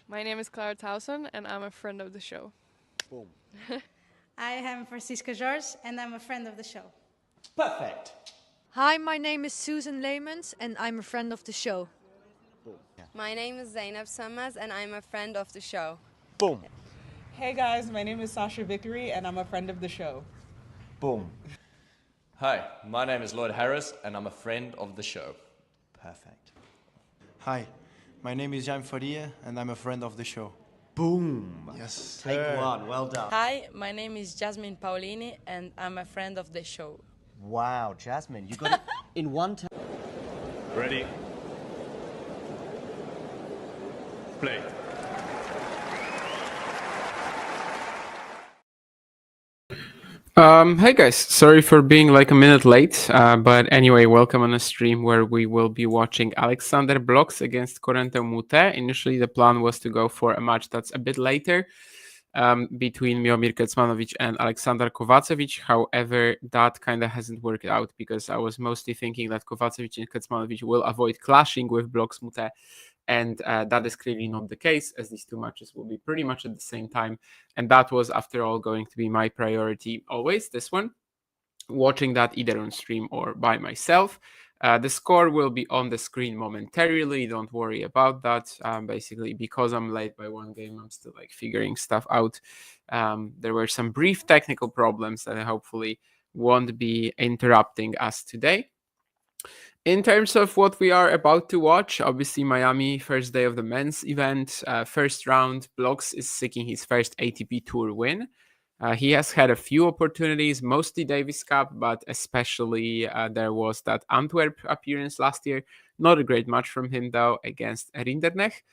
My name is Clara Towson, and I'm a friend of the show. Boom. I am Francisca George, and I'm a friend of the show. Perfect. Hi, my name is Susan Leemans and I'm a friend of the show. Boom. Yeah. My name is Zainab Sammaz and I'm a friend of the show. Boom. Hey guys, my name is Sasha Vickery and I'm a friend of the show. Boom. Hi, my name is Lloyd Harris and I'm a friend of the show. Perfect. Hi, my name is Jan Faria and I'm a friend of the show. Boom. Yes. Take one. Well done. Hi, my name is Jasmine Paolini and I'm a friend of the show. Wow, Jasmine, you got it in one time. Ready? Play. Hey guys, sorry for being like a minute late, but anyway, welcome on a stream where we will be watching Alexander Blockx against Corentin Moutet. Initially, the plan was to go for a match that's a bit later between Miomir Kecmanovic and Alexander Kovacevic. However, that kind of hasn't worked out because I was mostly thinking that Kovacevic and Kecmanovic will avoid clashing with Blockx Moutet. And that is clearly not the case, as these two matches will be pretty much at the same time. And that was, after all, going to be my priority always, this one. Watching that either on stream or by myself. The score will be on the screen momentarily. Don't worry about that. Basically, because I'm late by one game, I'm still like figuring stuff out. There were some brief technical problems that hopefully won't be interrupting us today. In terms of what we are about to watch, obviously Miami, first day of the men's event, first round, Blockx is seeking his first ATP Tour win. He has had a few opportunities, mostly Davis Cup, but especially there was that Antwerp appearance last year. Not a great match from him, though, against Rinderknecht.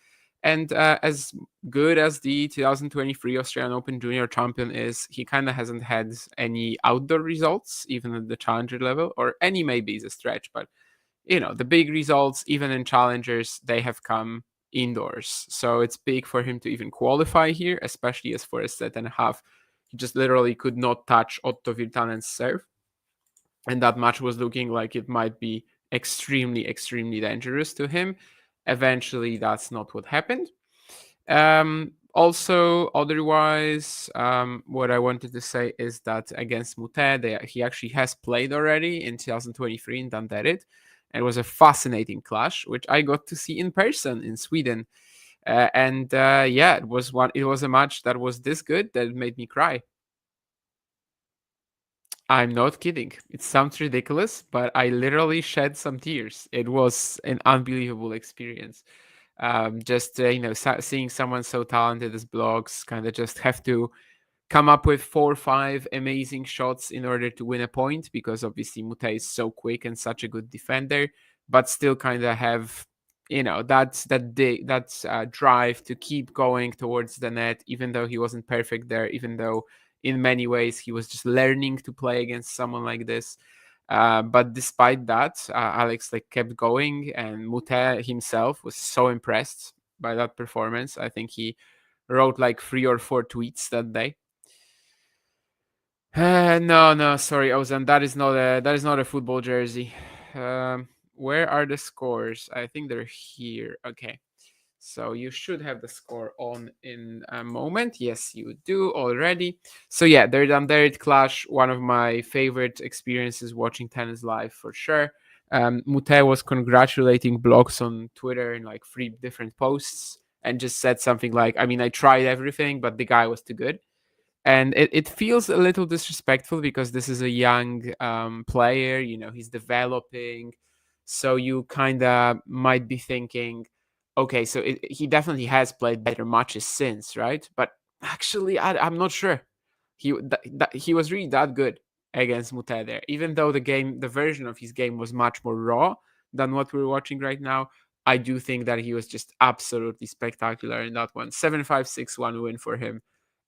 And as good as the 2023 Australian Open Junior champion is, he kind of hasn't had any outdoor results, even at the challenger level, or any maybe is a stretch, but the big results, even in challengers, they have come indoors. So it's big for him to even qualify here, especially as for a set and a half, he just literally could not touch Otto Virtanen's serve. And that match was looking like it might be extremely, extremely dangerous to him. Eventually, that's not what happened. Also, otherwise, what I wanted to say is that against Moutet, he actually has played already in 2023 in Danderyd. It was a fascinating clash, which I got to see in person in Sweden. It was a match that was this good that it made me cry. I'm not kidding. It sounds ridiculous, but I literally shed some tears. It was an unbelievable experience. Seeing someone so talented as Blockx kind of just have to come up with 4 or 5 amazing shots in order to win a point, because obviously Moutet is so quick and such a good defender, but still kind of have that drive to keep going towards the net, even though he wasn't perfect there, even though in many ways he was just learning to play against someone like this. But despite that, Alex kept going, and Moutet himself was so impressed by that performance. I think he wrote 3 or 4 tweets that day. No, sorry, Ozan, that is not a football jersey. Where are the scores? I think they're here. Okay. So you should have the score on in a moment. Yes, you do already. So yeah, they're done there. It clash. One of my favorite experiences watching tennis live for sure. Moutet was congratulating Blockx on Twitter in 3 different posts and just said something like, I tried everything, but the guy was too good. And it feels a little disrespectful because this is a young player, he's developing. So you kind of might be thinking, okay, so he definitely has played better matches since, right? But actually, I'm not sure. He was really that good against Moutet there, even though the version of his game was much more raw than what we're watching right now. I do think that he was just absolutely spectacular in that one. 7-5, 6-1 win for him.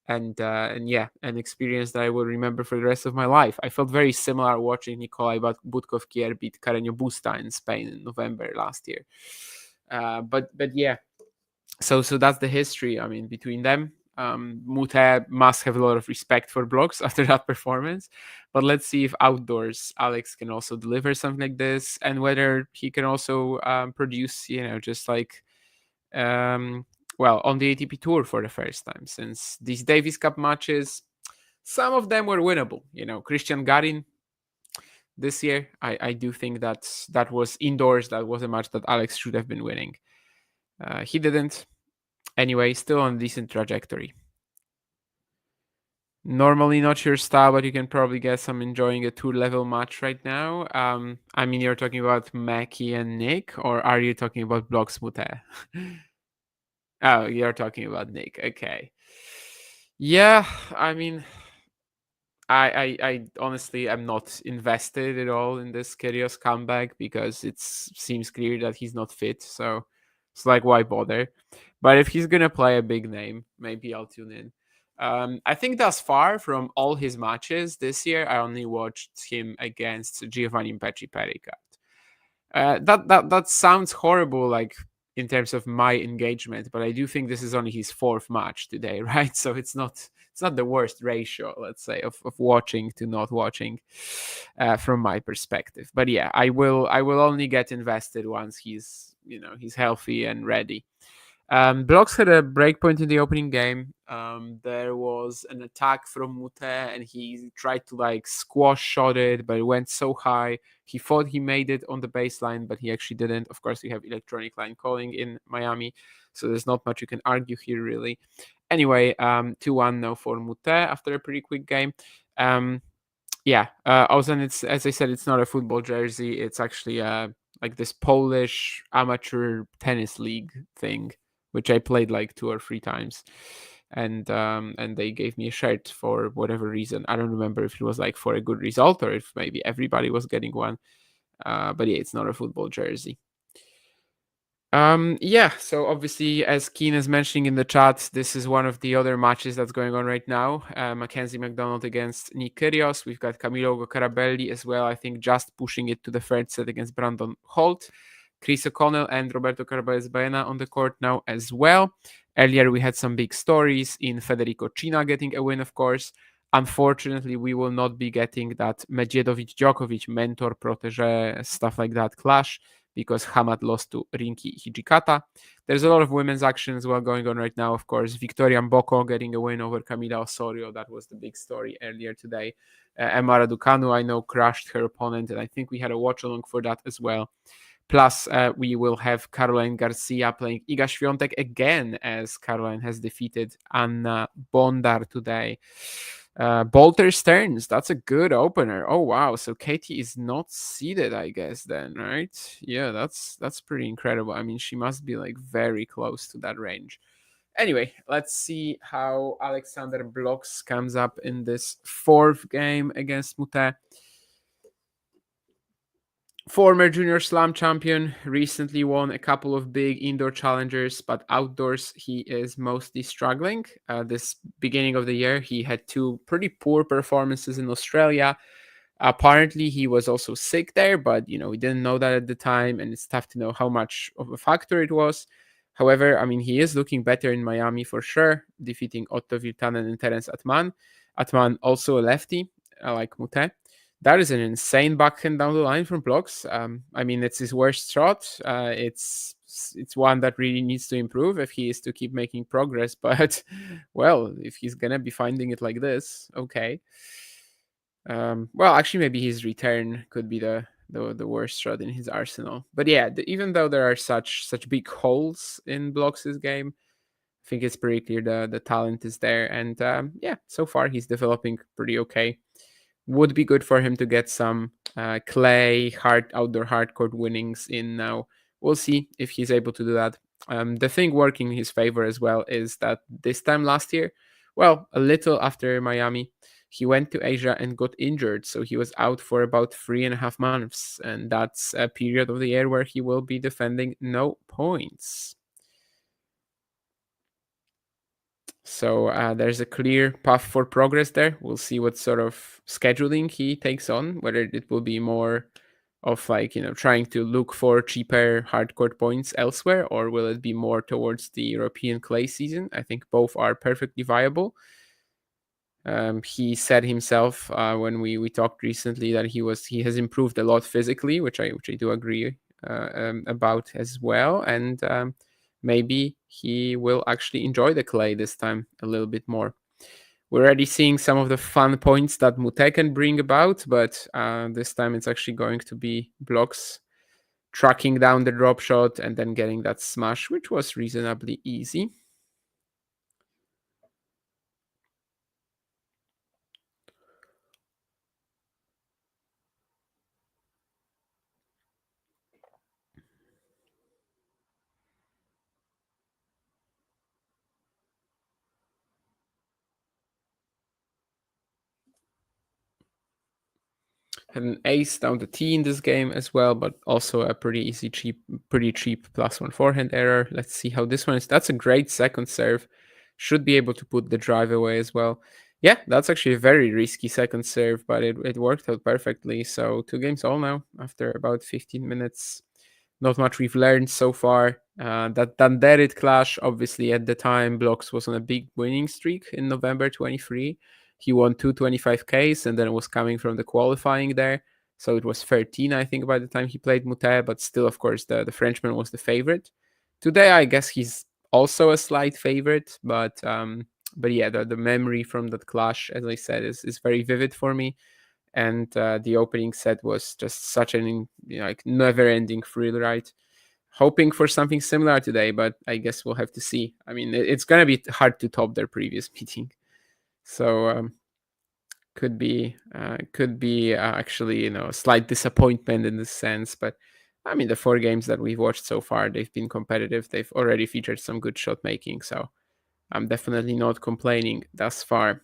And yeah, an experience that I will remember for the rest of my life. I felt very similar watching Nikolai Budkov-Kier beat Carreño Busta in Spain in November last year. But yeah, so that's the history. Between them, Moutet must have a lot of respect for Blockx after that performance. But let's see if outdoors Alex can also deliver something like this, and whether he can also produce, just well, on the ATP Tour for the first time since these Davis Cup matches. Some of them were winnable. Christian Garin this year, I do think that was indoors. That was a match that Alex should have been winning. He didn't. Anyway, still on a decent trajectory. Normally not your style, but you can probably guess I'm enjoying a tour-level match right now. You're talking about Mackie and Nick, or are you talking about Blockx Moutet? Oh, you're talking about Nick. Okay. Yeah, I honestly am not invested at all in this Kyrgios comeback because it seems clear that he's not fit. So it's like, why bother? But if he's gonna play a big name, maybe I'll tune in. I think thus far from all his matches this year, I only watched him against Giovanni Pecci Pericat. That sounds horrible, like in terms of my engagement, but I do think this is only his fourth match today, right? So it's not the worst ratio, let's say, of watching to not watching, from my perspective. But yeah, I will only get invested once he's healthy and ready. Blockx had a breakpoint in the opening game. There was an attack from Moutet, and he tried to squash shot it, but it went so high. He thought he made it on the baseline, but he actually didn't. Of course, we have electronic line calling in Miami, so there's not much you can argue here, really. Anyway, 2-1 now for Moutet after a pretty quick game. Also, it's, as I said, it's not a football jersey. It's actually like this Polish amateur tennis league thing, which I played like 2 or 3 times, and they gave me a shirt for whatever reason. I don't remember if it was like for a good result or if maybe everybody was getting one. But yeah, it's not a football jersey. So obviously, as Keen is mentioning in the chat, this is one of the other matches that's going on right now. Mackenzie McDonald against Nick Kyrgios. We've got Camilo Carabelli as well, I think, just pushing it to the third set against Brandon Holt. Chris O'Connell and Roberto Carvalho Baena on the court now as well. Earlier, we had some big stories in Federico Cina getting a win, of course. Unfortunately, we will not be getting that Medvedev-Djokovic mentor-protege, stuff like that clash, because Hamad lost to Rinki Hijikata. There's a lot of women's action as well going on right now, of course. Victoria Mboko getting a win over Camila Osorio. That was the big story earlier today. Emma Raducanu, I know, crushed her opponent, and I think we had a watch-along for that as well. Plus, we will have Caroline Garcia playing Iga Świątek again, as Caroline has defeated Anna Bondar today. Bolter Stearns, that's a good opener. Oh wow, so Katie is not seeded, I guess, then, right? Yeah, that's pretty incredible. I mean, she must be like very close to that range. Anyway, let's see how Alexander Blockx comes up in this 4th game against Moutet. Former Junior Slam champion, recently won a couple of big indoor challengers, but outdoors he is mostly struggling. This beginning of the year, he had 2 pretty poor performances in Australia. Apparently, he was also sick there, but we didn't know that at the time, and it's tough to know how much of a factor it was. However, I mean, he is looking better in Miami for sure, defeating Otto Virtanen and Terence Atman. Atman also a lefty, like Moutet. That is an insane backhand down the line from Blockx. I mean, it's his worst shot. It's one that really needs to improve if he is to keep making progress. But, well, if he's going to be finding it like this, okay. Well, actually, maybe his return could be the worst shot in his arsenal. But yeah, even though there are such big holes in Blockx's game, I think it's pretty clear the talent is there. And yeah, so far he's developing pretty okay. Would be good for him to get some clay, outdoor hardcourt winnings in now. We'll see if he's able to do that. The thing working in his favor as well is that this time last year, well, a little after Miami, he went to Asia and got injured. So he was out for about 3.5 months. And that's a period of the year where he will be defending no points. So there's a clear path for progress there. We'll see what sort of scheduling he takes on, whether it will be more of trying to look for cheaper hardcourt points elsewhere, or will it be more towards the European clay season? I think both are perfectly viable. He said himself when we talked recently that he has improved a lot physically, which I do agree about as well. And maybe he will actually enjoy the clay this time a little bit more. We're already seeing some of the fun points that Moutet can bring about, but this time it's actually going to be Blockx tracking down the drop shot and then getting that smash, which was reasonably easy. Had an ace down the tee in this game as well, but also a pretty cheap +1 forehand error. Let's see how this one is. That's a great second serve. Should be able to put the drive away as well. Yeah, that's actually a very risky second serve, but it worked out perfectly. So 2 games all now after about 15 minutes. Not much we've learned so far. That Danderit clash, obviously at the time, Blockx was on a big winning streak in November 23. He won 225Ks and then was coming from the qualifying there. So it was 13, I think, by the time he played Moutet, but still, of course, the Frenchman was the favorite. Today, I guess he's also a slight favorite, but yeah, the memory from that clash, as I said, is very vivid for me. And the opening set was just such an never-ending thrill ride. Hoping for something similar today, but I guess we'll have to see. I mean, it's gonna be hard to top their previous meeting, so could be actually a slight disappointment in this sense. But I mean, the 4 games that we've watched so far, they've been competitive. They've already featured some good shot making, so I'm definitely not complaining thus far.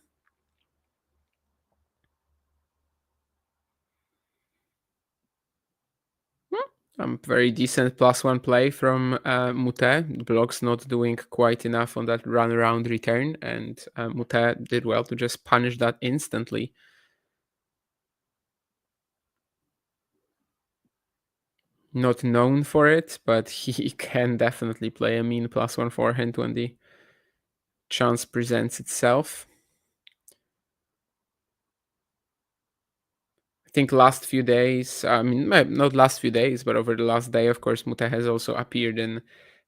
Very decent +1 play from Moutet. Blockx not doing quite enough on that run around return, and Moutet did well to just punish that instantly. Not known for it, but he can definitely play a mean +1 forehand when the chance presents itself. I think last few days, I mean, not last few days, but over the last day, of course, Moutet has also appeared in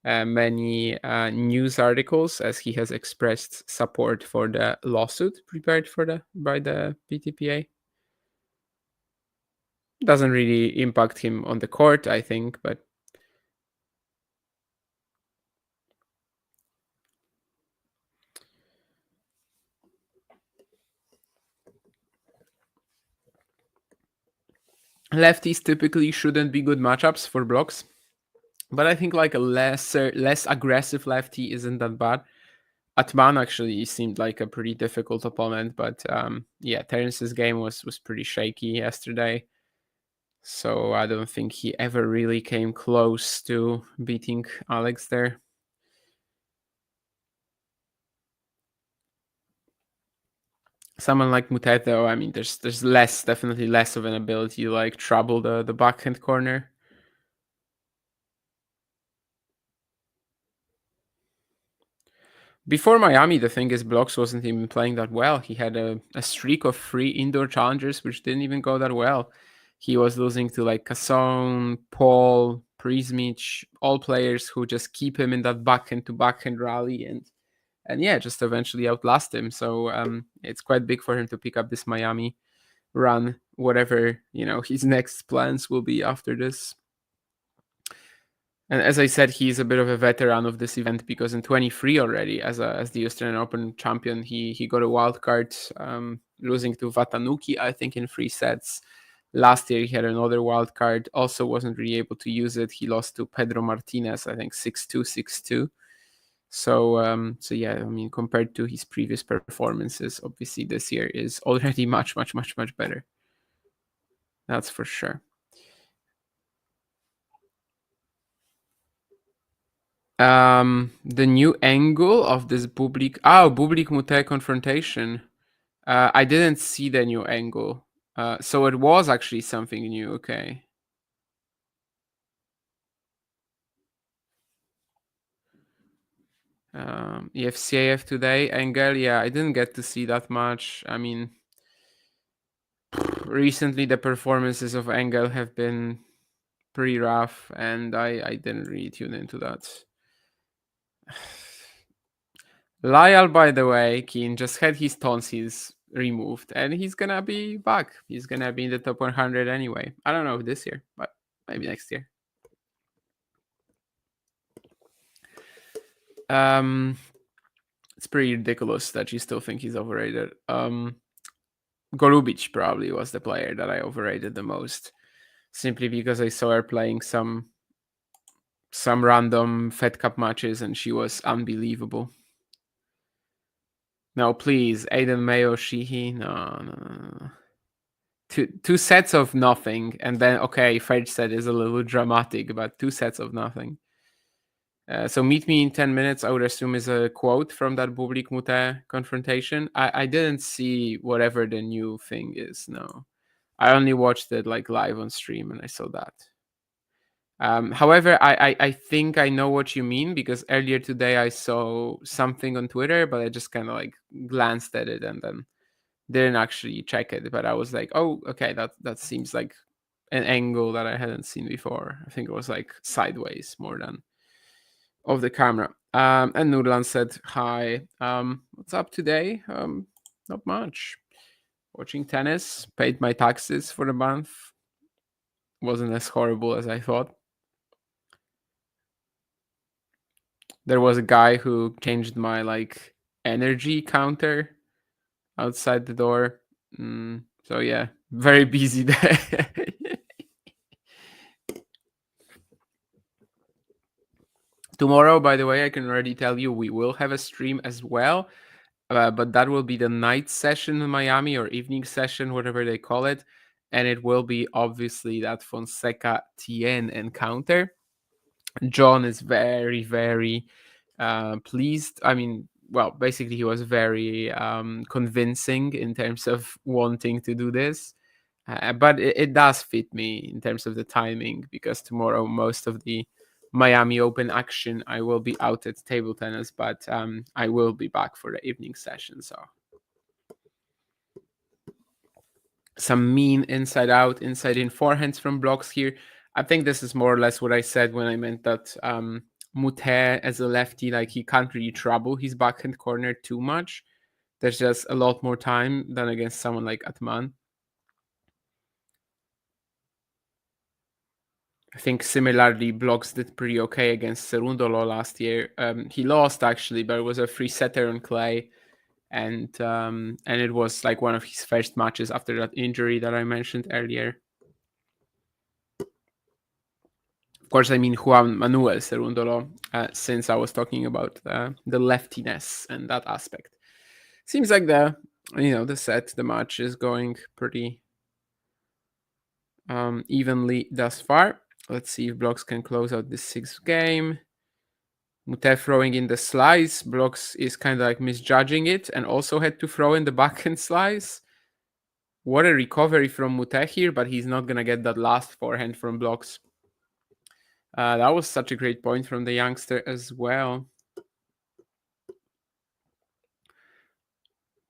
many news articles as he has expressed support for the lawsuit prepared by the PTPA. Doesn't really impact him on the court, I think, but lefties typically shouldn't be good matchups for Blockx. But I think like a less aggressive lefty isn't that bad. Atman actually seemed like a pretty difficult opponent, but yeah, Terence's game was pretty shaky yesterday. So I don't think he ever really came close to beating Alex there. Someone like Moutet, though, I mean, there's definitely less of an ability to like trouble the backhand corner. Before Miami, the thing is, Blockx wasn't even playing that well. He had a streak of 3 indoor challengers, which didn't even go that well. He was losing to like Casson, Paul, Prismic, all players who just keep him in that backhand to backhand rally and yeah, just eventually outlast him. So it's quite big for him to pick up this Miami run, whatever his next plans will be after this. And as I said, he's a bit of a veteran of this event because in 23 already, as the Australian Open champion, he got a wild card, losing to Vatanuki, I think, in 3 sets. Last year, he had another wild card, also wasn't really able to use it. He lost to Pedro Martinez, I think 6-2, 6-2. So yeah, I mean, compared to his previous performances, obviously this year is already much, much, much, much better. That's for sure. The new angle of this Bublik Moutet confrontation. I didn't see the new angle. So it was actually something new. Okay. EFCAF today angle. Yeah, I didn't get to see that much. I mean, recently the performances of Engel have been pretty rough, and I didn't really tune into that. Lyle, by the way, Keen just had his tonsils removed, and he's gonna be back. He's gonna be in the top 100 anyway. I don't know if this year, but maybe next year. It's pretty ridiculous that you still think he's overrated. Golubic probably was the player that I overrated the most, simply because I saw her playing some random Fed Cup matches and she was unbelievable. No, please, Aiden Mayo Sheehy. No. Two sets of nothing, and then okay, third set is a little dramatic, but 2 sets of nothing. So meet me in 10 minutes, I would assume, is a quote from that Bublik Moutet confrontation. I didn't see whatever the new thing is, no. I only watched it like live on stream and I saw that. However, I think I know what you mean, because earlier today I saw something on Twitter, but I just kind of like glanced at it and then didn't actually check it. But I was like, oh, okay, that seems like an angle that I hadn't seen before. I think it was like sideways more than of the camera. And Nurlan said, hi, what's up today? Not much. Watching tennis, paid my taxes for the month. Wasn't as horrible as I thought. There was a guy who changed my like energy counter outside the door. So yeah, very busy day. Tomorrow, by the way, I can already tell you we will have a stream as well, but that will be the night session in Miami, or evening session, whatever they call it, and it will be obviously that Fonseca Tien encounter. John is very, very pleased. I mean, well, basically he was very convincing in terms of wanting to do this. But it does fit me in terms of the timing, because tomorrow most of the Miami Open action, I will be out at table tennis, but I will be back for the evening session. So some mean inside out, inside in forehands from Blockx here. I think this is more or less what I said when I meant that Moutet as a lefty, like he can't really trouble his backhand corner too much. There's just a lot more time than against someone like Atman. I think similarly, Blockx did pretty okay against Cerundolo last year. He lost actually, but it was a 3-setter on clay, and it was like one of his first matches after that injury that I mentioned earlier. Of course, I mean Juan Manuel Cerundolo, since I was talking about the leftiness and that aspect. Seems like the match is going pretty evenly thus far. Let's see if Blockx can close out this 6th game. Moutet throwing in the slice. Blockx is kind of like misjudging it and also had to throw in the backhand slice. What a recovery from Moutet here, but he's not going to get that last forehand from Blockx. That was such a great point from the youngster as well.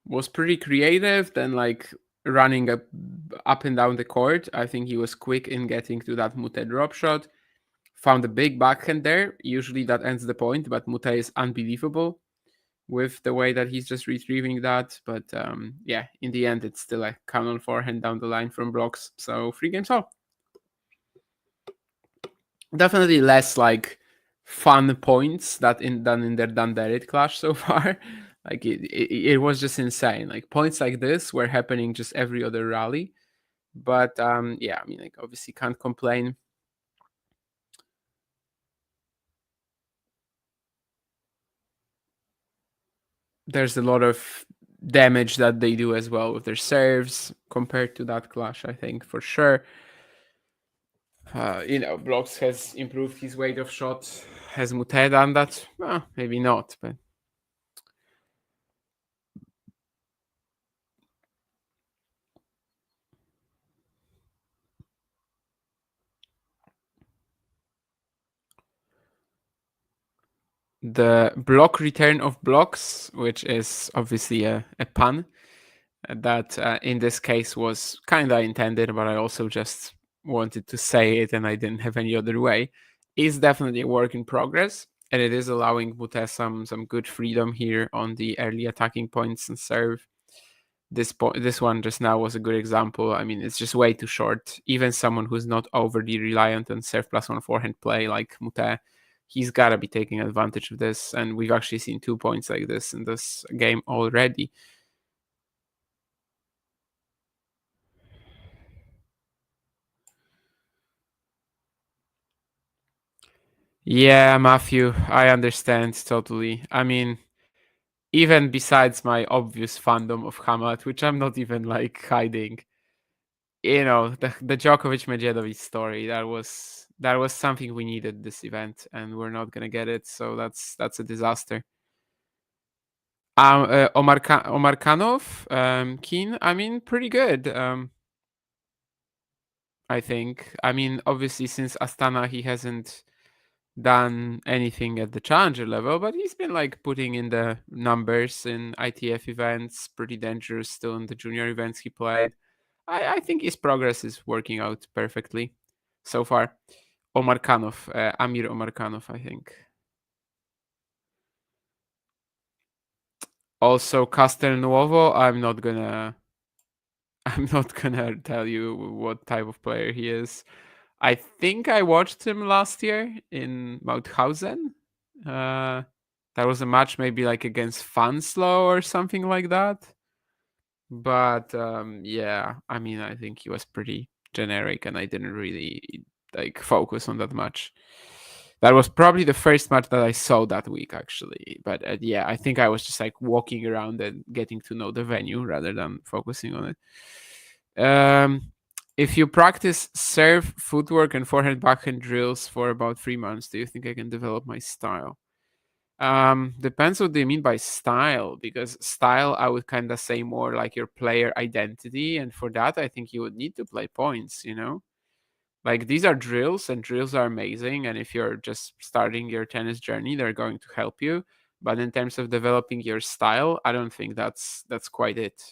Was pretty creative, then like running up and down the court. I think he was quick in getting to that Moutet drop shot. Found a big backhand there. Usually that ends the point, but Moutet is unbelievable with the way that he's just retrieving that. But yeah, in the end, it's still a cannon forehand down the line from Blockx. So 3 games all. Definitely less like fun points than in their Danderit clash so far. Like it was just insane. Like points like this were happening just every other rally. But yeah, I mean, like obviously can't complain. There's a lot of damage that they do as well with their serves compared to that clash, I think, for sure. Blockx has improved his weight of shot. Has Moutet done that? Well, maybe not, but the block return of Blockx, which is obviously a pun that in this case was kind of intended, but I also just wanted to say it and I didn't have any other way, is definitely a work in progress. and it is allowing Moutet some good freedom here on the early attacking points and serve. This one just now was a good example. I mean, it's just way too short. Even someone who's not overly reliant on serve +1 forehand play like Moutet, he's got to be taking advantage of this. And we've actually seen 2 points like this in this game already. Yeah, Matthew, I understand totally. I mean, even besides my obvious fandom of Hamad, which I'm not even like hiding, the Djokovic Medvedev story, that was something we needed this event, and we're not gonna get it, so that's a disaster. Omarkanov, Keen, I mean, pretty good. I think. I mean, obviously, since Astana, he hasn't done anything at the challenger level, but he's been like putting in the numbers in ITF events, pretty dangerous still in the junior events he played. I think his progress is working out perfectly so far. Amir Omarkanov, I think. Also, Castelnuovo, I'm not gonna tell you what type of player he is. I think I watched him last year in Mauthausen. That was a match maybe like against Fanslow or something like that. But yeah, I mean, I think he was pretty generic, and I didn't really like focus on that much. That was probably the first match that I saw that week, actually. But yeah, I think I was just like walking around and getting to know the venue rather than focusing on it. If you practice serve, footwork, and forehand backhand drills for about 3 months, do you think I can develop my style? Depends what they mean by style, because style I would kind of say more like your player identity, and for that I think you would need to play points, Like these are drills, and drills are amazing, and if you're just starting your tennis journey, they're going to help you. But in terms of developing your style, I don't think that's quite it.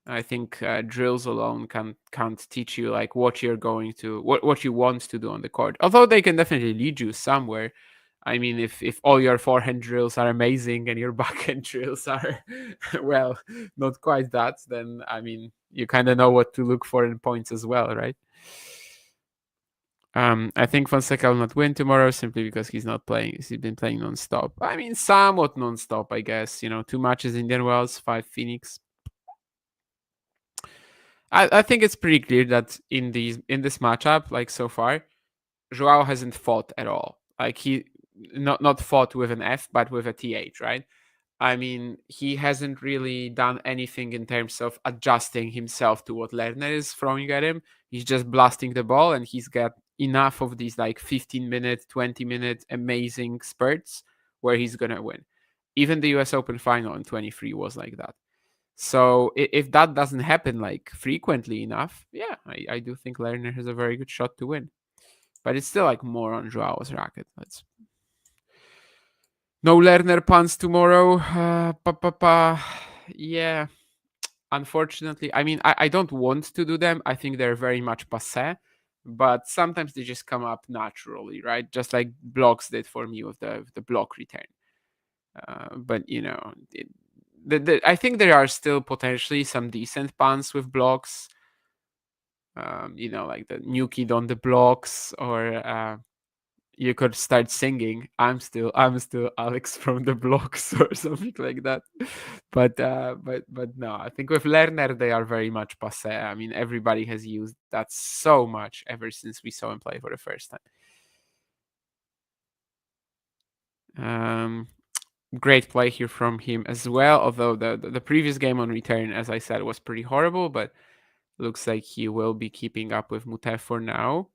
I think drills alone can't teach you like what you're going to what you want to do on the court. Although they can definitely lead you somewhere. I mean, if all your forehand drills are amazing and your backhand drills are well, not quite that, then I mean you kind of know what to look for in points as well, right? I think Fonseca will not win tomorrow simply because he's not playing. He's been playing non-stop. I mean, somewhat non-stop, I guess. 2 matches Indian Wells, 5 Phoenix. I think it's pretty clear that in this matchup, like so far, Joao hasn't fought at all. Like he not fought with an F, but with a TH, right? I mean, he hasn't really done anything in terms of adjusting himself to what Lerner is throwing at him. He's just blasting the ball, and he's got enough of these like 15-minute, 20-minute amazing spurts where he's gonna win. Even the US Open final in 23 was like that. So if that doesn't happen like frequently enough, yeah, I do think Lerner has a very good shot to win. But it's still like more on Joao's racket. No Lerner puns tomorrow. Yeah, unfortunately. I mean, I don't want to do them. I think they're very much passé. But sometimes they just come up naturally, right? Just like Blockx did for me with the block return. But I think there are still potentially some decent puns with Blockx. Like the new kid on the blocks, or you could start singing I'm still Alex from the blocks or something like that. But no, I think with Lerner they are very much passé. I mean, everybody has used that so much ever since we saw him play for the first time. Great play here from him as well, although the previous game on return, as I said, was pretty horrible, but looks like he will be keeping up with Moutet for now.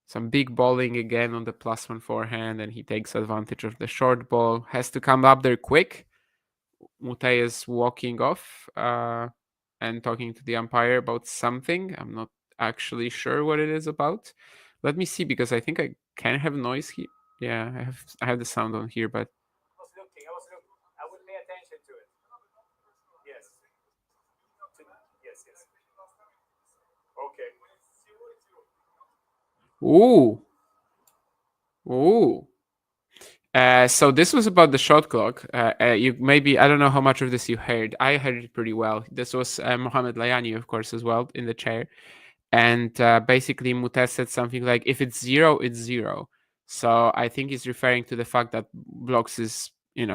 Some big balling again on the +1 forehand, and he takes advantage of the short ball. Has to come up there quick. Moutet is walking off and talking to the umpire about something. I'm not actually sure what it is about. Let me see, because I think I can have noise here. Yeah, I have the sound on here, but I was looking. I would pay attention to it. Yes. Yes. Okay. ooh, Ooh. So this was about the shot clock. You maybe I don't know how much of this you heard. I heard it pretty well. This was Mohamed Layani, of course, as well in the chair, and basically Moutet said something like, "If it's zero, it's zero." So I think he's referring to the fact that Blockx is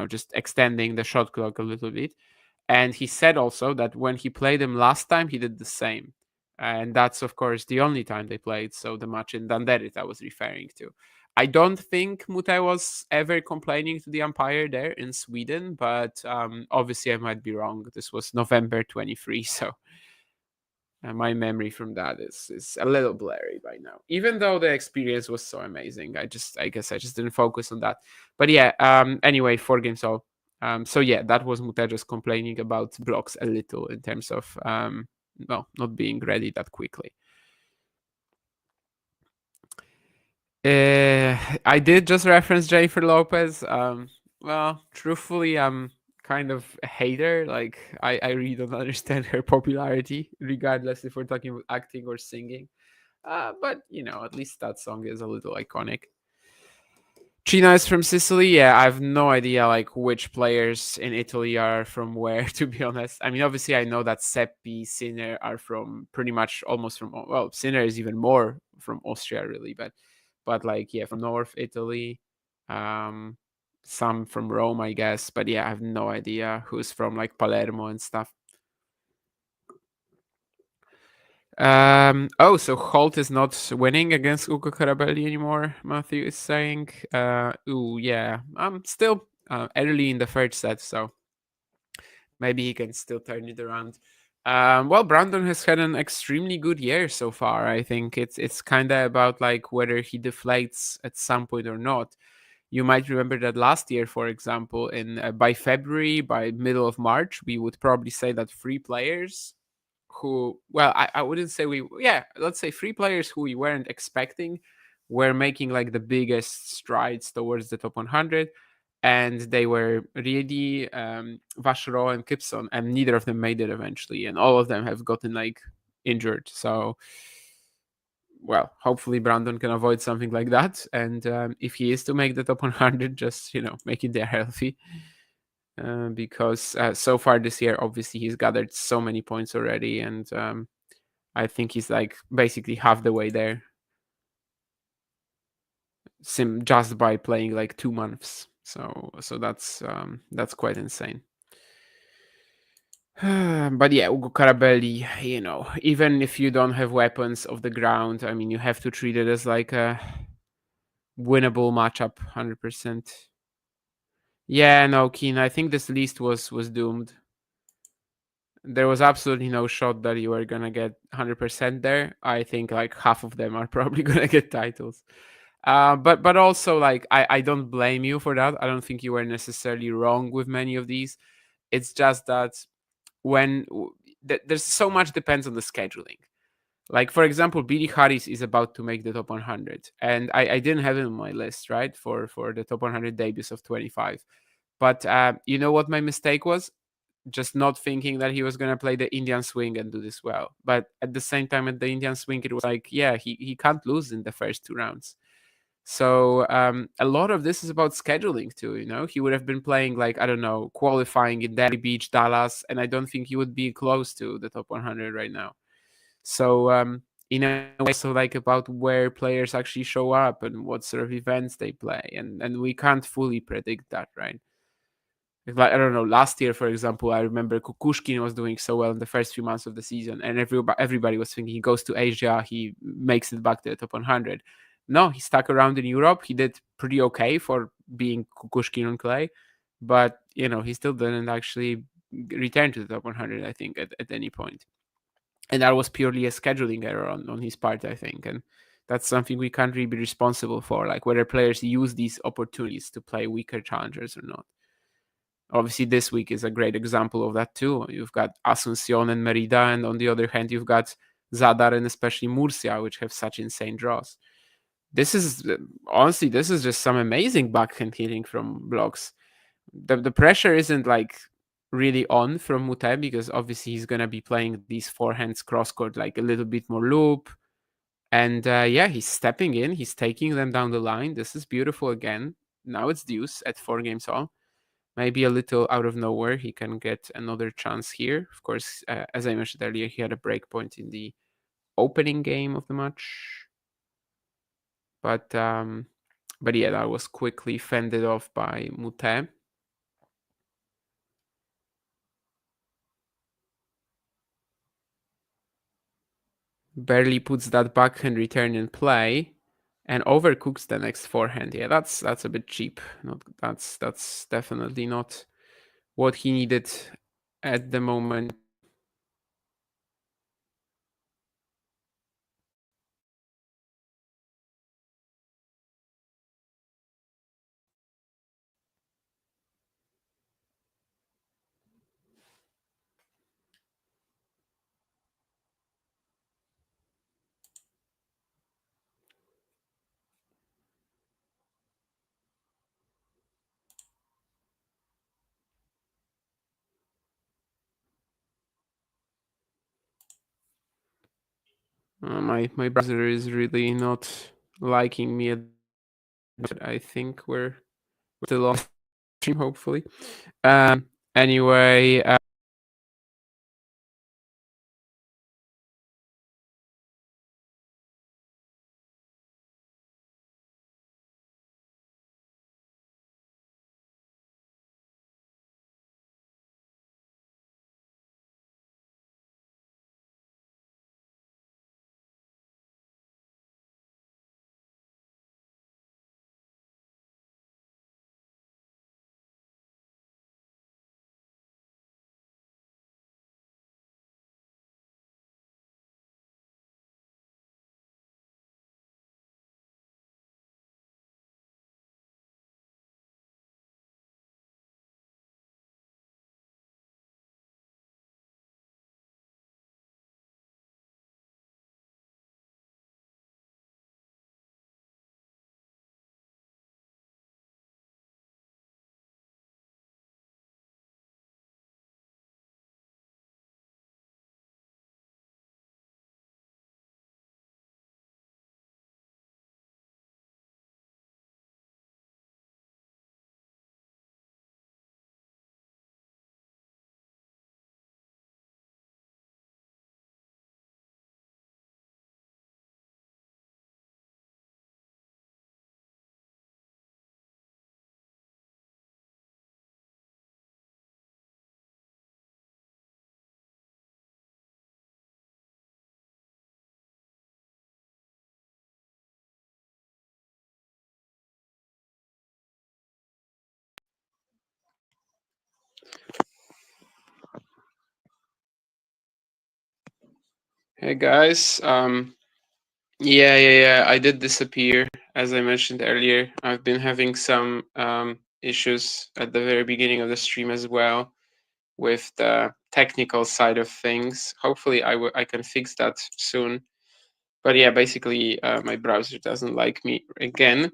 just extending the shot clock a little bit, and he said also that when he played him last time, he did the same, and that's of course the only time they played. So the match in Danderit I was referring to. I don't think Moutet was ever complaining to the umpire there in Sweden, but obviously I might be wrong. This was November 23, so my memory from that is a little blurry by now. Even though the experience was so amazing, I guess I just didn't focus on that. But yeah, anyway, 4 games all. So yeah, that was Moutet just complaining about Blockx a little in terms of not being ready that quickly. I did just reference Jennifer Lopez. Well, truthfully, I'm kind of a hater. Like, I really don't understand her popularity, regardless if we're talking about acting or singing. But at least that song is a little iconic. China is from Sicily. Yeah, I have no idea like which players in Italy are from where. To be honest, I mean, obviously I know that Seppi, Sinner are from pretty much almost from. Well, Sinner is even more from Austria, really, but like yeah, from North Italy, some from Rome, I guess. But yeah, I have no idea who's from like Palermo and stuff. So Holt is not winning against Ugo Carabelli anymore, Matthew is saying. Yeah. I'm still early in the third set, so maybe he can still turn it around. Well, Brandon has had an extremely good year so far. I think it's kind of about like whether he deflates at some point or not. You might remember that last year, for example, in by February, by middle of March, we would probably say that 3 players who, well, I wouldn't say let's say 3 players who we weren't expecting were making like the biggest strides towards the top 100, and they were Riedi, Vachereau, and Gibson, and neither of them made it eventually, and all of them have gotten like injured. So, well, hopefully Brandon can avoid something like that, and if he is to make the top 100, just make it there healthy. Because so far this year, obviously, he's gathered so many points already, and I think he's like basically half the way there, just by playing like 2 months. So that's quite insane. But yeah, Ugo Carabelli, even if you don't have weapons off the ground, I mean, you have to treat it as like a winnable matchup, 100%. Yeah, no, Keen, I think this list was doomed. There was absolutely no shot that you were gonna get 100% there. I think like half of them are probably gonna get titles. But also like I don't blame you for that. I don't think you were necessarily wrong with many of these. It's just that there's so much depends on the scheduling. Like for example, Billy Harris is about to make the top 100, and I didn't have him on my list, right, for the top 100 debuts of 25. But you know what my mistake was? Just not thinking that he was going to play the Indian swing and do this well. But at the same time, at the Indian swing, it was like, yeah, he can't lose in the first 2 rounds. So a lot of this is about scheduling too. He would have been playing like, I don't know, qualifying in Delhi Beach, Dallas, and I don't think he would be close to the top 100 right now. So in a way, so like about where players actually show up and what sort of events they play, and we can't fully predict that, right? Like, I don't know, last year, for example, I remember Kukushkin was doing so well in the first few months of the season, and everybody was thinking he goes to Asia, he makes it back to the top 100. No, he stuck around in Europe. He did pretty okay for being Kukushkin on clay, but he still didn't actually return to the top 100, I think, at any point. And that was purely a scheduling error on his part, I think, and that's something we can't really be responsible for, like whether players use these opportunities to play weaker challengers or not. Obviously, this week is a great example of that too. You've got Asuncion and Merida, and on the other hand, you've got Zadar and especially Murcia, which have such insane draws. This is honestly, this is just some amazing backhand hitting from Blockx. The pressure isn't like really on from Moutet, because obviously he's gonna be playing these forehands cross court like a little bit more loop, And yeah, he's stepping in. He's taking them down the line. This is beautiful again. Now it's deuce at 4 games all. Maybe a little out of nowhere, he can get another chance here. Of course, as I mentioned earlier, he had a break point in the opening game of the match. But yeah, that was quickly fended off by Moutet. Barely puts that backhand return in play and overcooks the next forehand. Yeah, that's a bit cheap. That's definitely not what he needed at the moment. My browser is really not liking me. I think we're still on stream, hopefully. Anyway. Hey guys, yeah, I did disappear, as I mentioned earlier. I've been having some issues at the very beginning of the stream as well with the technical side of things. Hopefully I can fix that soon. But yeah, basically my browser doesn't like me again.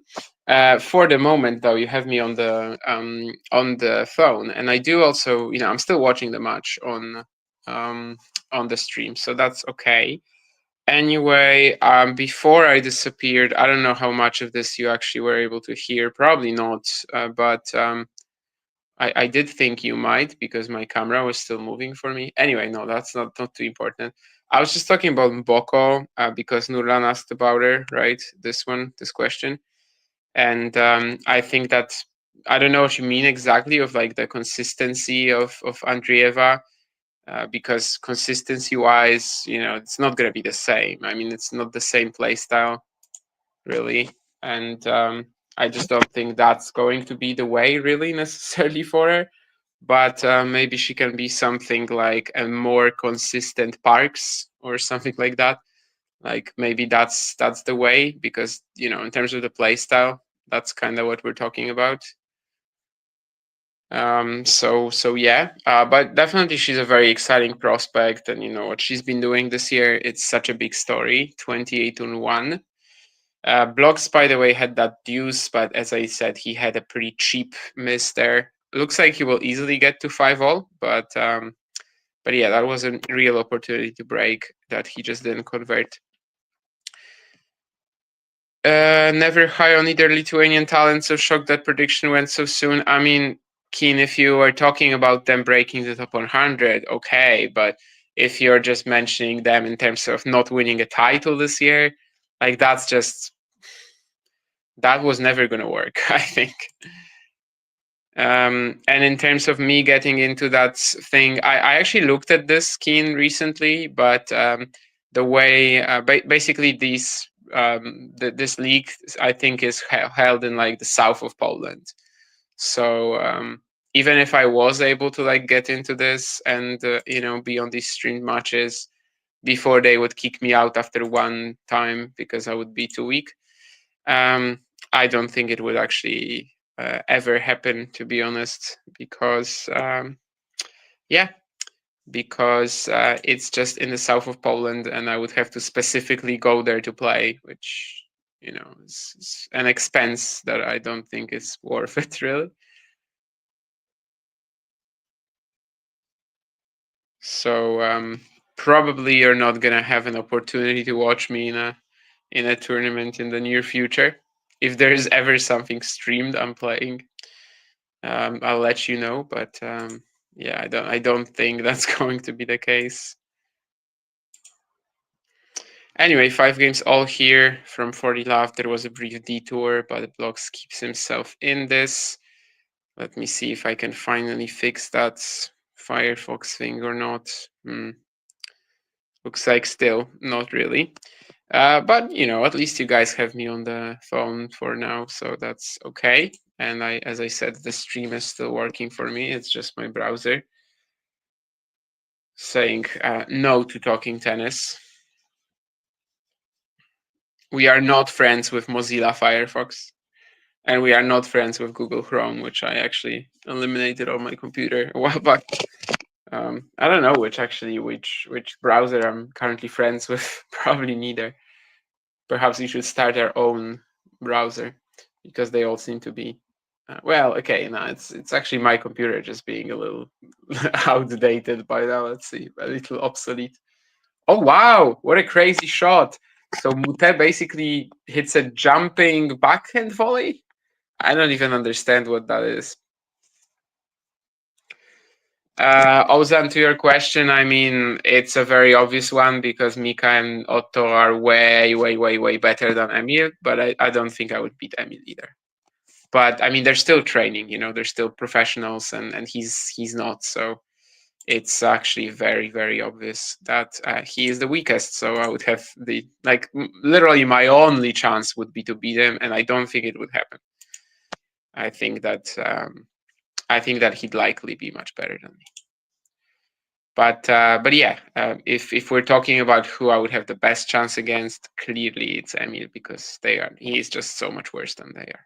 For the moment though, you have me on the phone, and I do also, I'm still watching the match on the stream, so that's okay. Anyway, before I disappeared, I don't know how much of this you actually were able to hear. Probably not, but I did think you might, because my camera was still moving for me. Anyway, no, that's not too important. I was just talking about Mboko because Nurlan asked about her, right? This question. And I think that, I don't know what you mean exactly of like the consistency of Andreeva. Because consistency-wise, it's not going to be the same. I mean, it's not the same play style, really. And I just don't think that's going to be the way, really, necessarily for her. But maybe she can be something like a more consistent Parks or something like that. Like maybe that's the way, because, in terms of the play style, that's kind of what we're talking about. So yeah, but definitely she's a very exciting prospect, and what she's been doing this year, it's such a big story. 28-1. Blockx, by the way, had that deuce, but as I said, he had a pretty cheap miss there. Looks like he will easily get to 5-all, but yeah, that was a real opportunity to break that he just didn't convert. Never high on either Lithuanian talent, so shocked that prediction went so soon. I mean, Keen, if you were talking about them breaking the top 100, okay, but if you're just mentioning them in terms of not winning a title this year, like that was never going to work, I think. And in terms of me getting into that thing, I actually looked at this Keen recently, but the way basically these this league I think is held in like the south of Poland. So even if I was able to like get into this and be on these streamed matches before they would kick me out after one time because I would be too weak, I don't think it would actually ever happen, to be honest, because because it's just in the south of Poland, and I would have to specifically go there to play, which is an expense that I don't think is worth it, really. So probably you're not gonna have an opportunity to watch me in a tournament in the near future. If there is ever something streamed I'm playing, I'll let you know. But yeah, I don't think that's going to be the case. Anyway, 5 games all here from 40 Love. There was a brief detour, but Blockx keeps himself in this. Let me see if I can finally fix that Firefox thing or not. Looks like still not really. But at least you guys have me on the phone for now, so that's okay. And as I said, the stream is still working for me. It's just my browser saying no to talking tennis. We are not friends with Mozilla Firefox, and we are not friends with Google Chrome, which I actually eliminated on my computer a while back. I don't know which browser I'm currently friends with. Probably neither. Perhaps we should start our own browser, because they all seem to be well, okay, no, it's actually my computer just being a little outdated by now. Let's see, a little obsolete. Oh wow, what a crazy shot. So Moutet basically hits a jumping backhand volley. I don't even understand what that is. Ozan, to your question, I mean, it's a very obvious one because Mika and Otto are way, way, way, way better than Emil, but I don't think I would beat Emil either. But I mean, they're still training, they're still professionals, and he's not. So it's actually very, very obvious that he is the weakest. So I would have literally my only chance would be to beat him, and I don't think it would happen. I think that he'd likely be much better than me. But yeah, if we're talking about who I would have the best chance against, clearly it's Emil, because he is just so much worse than they are.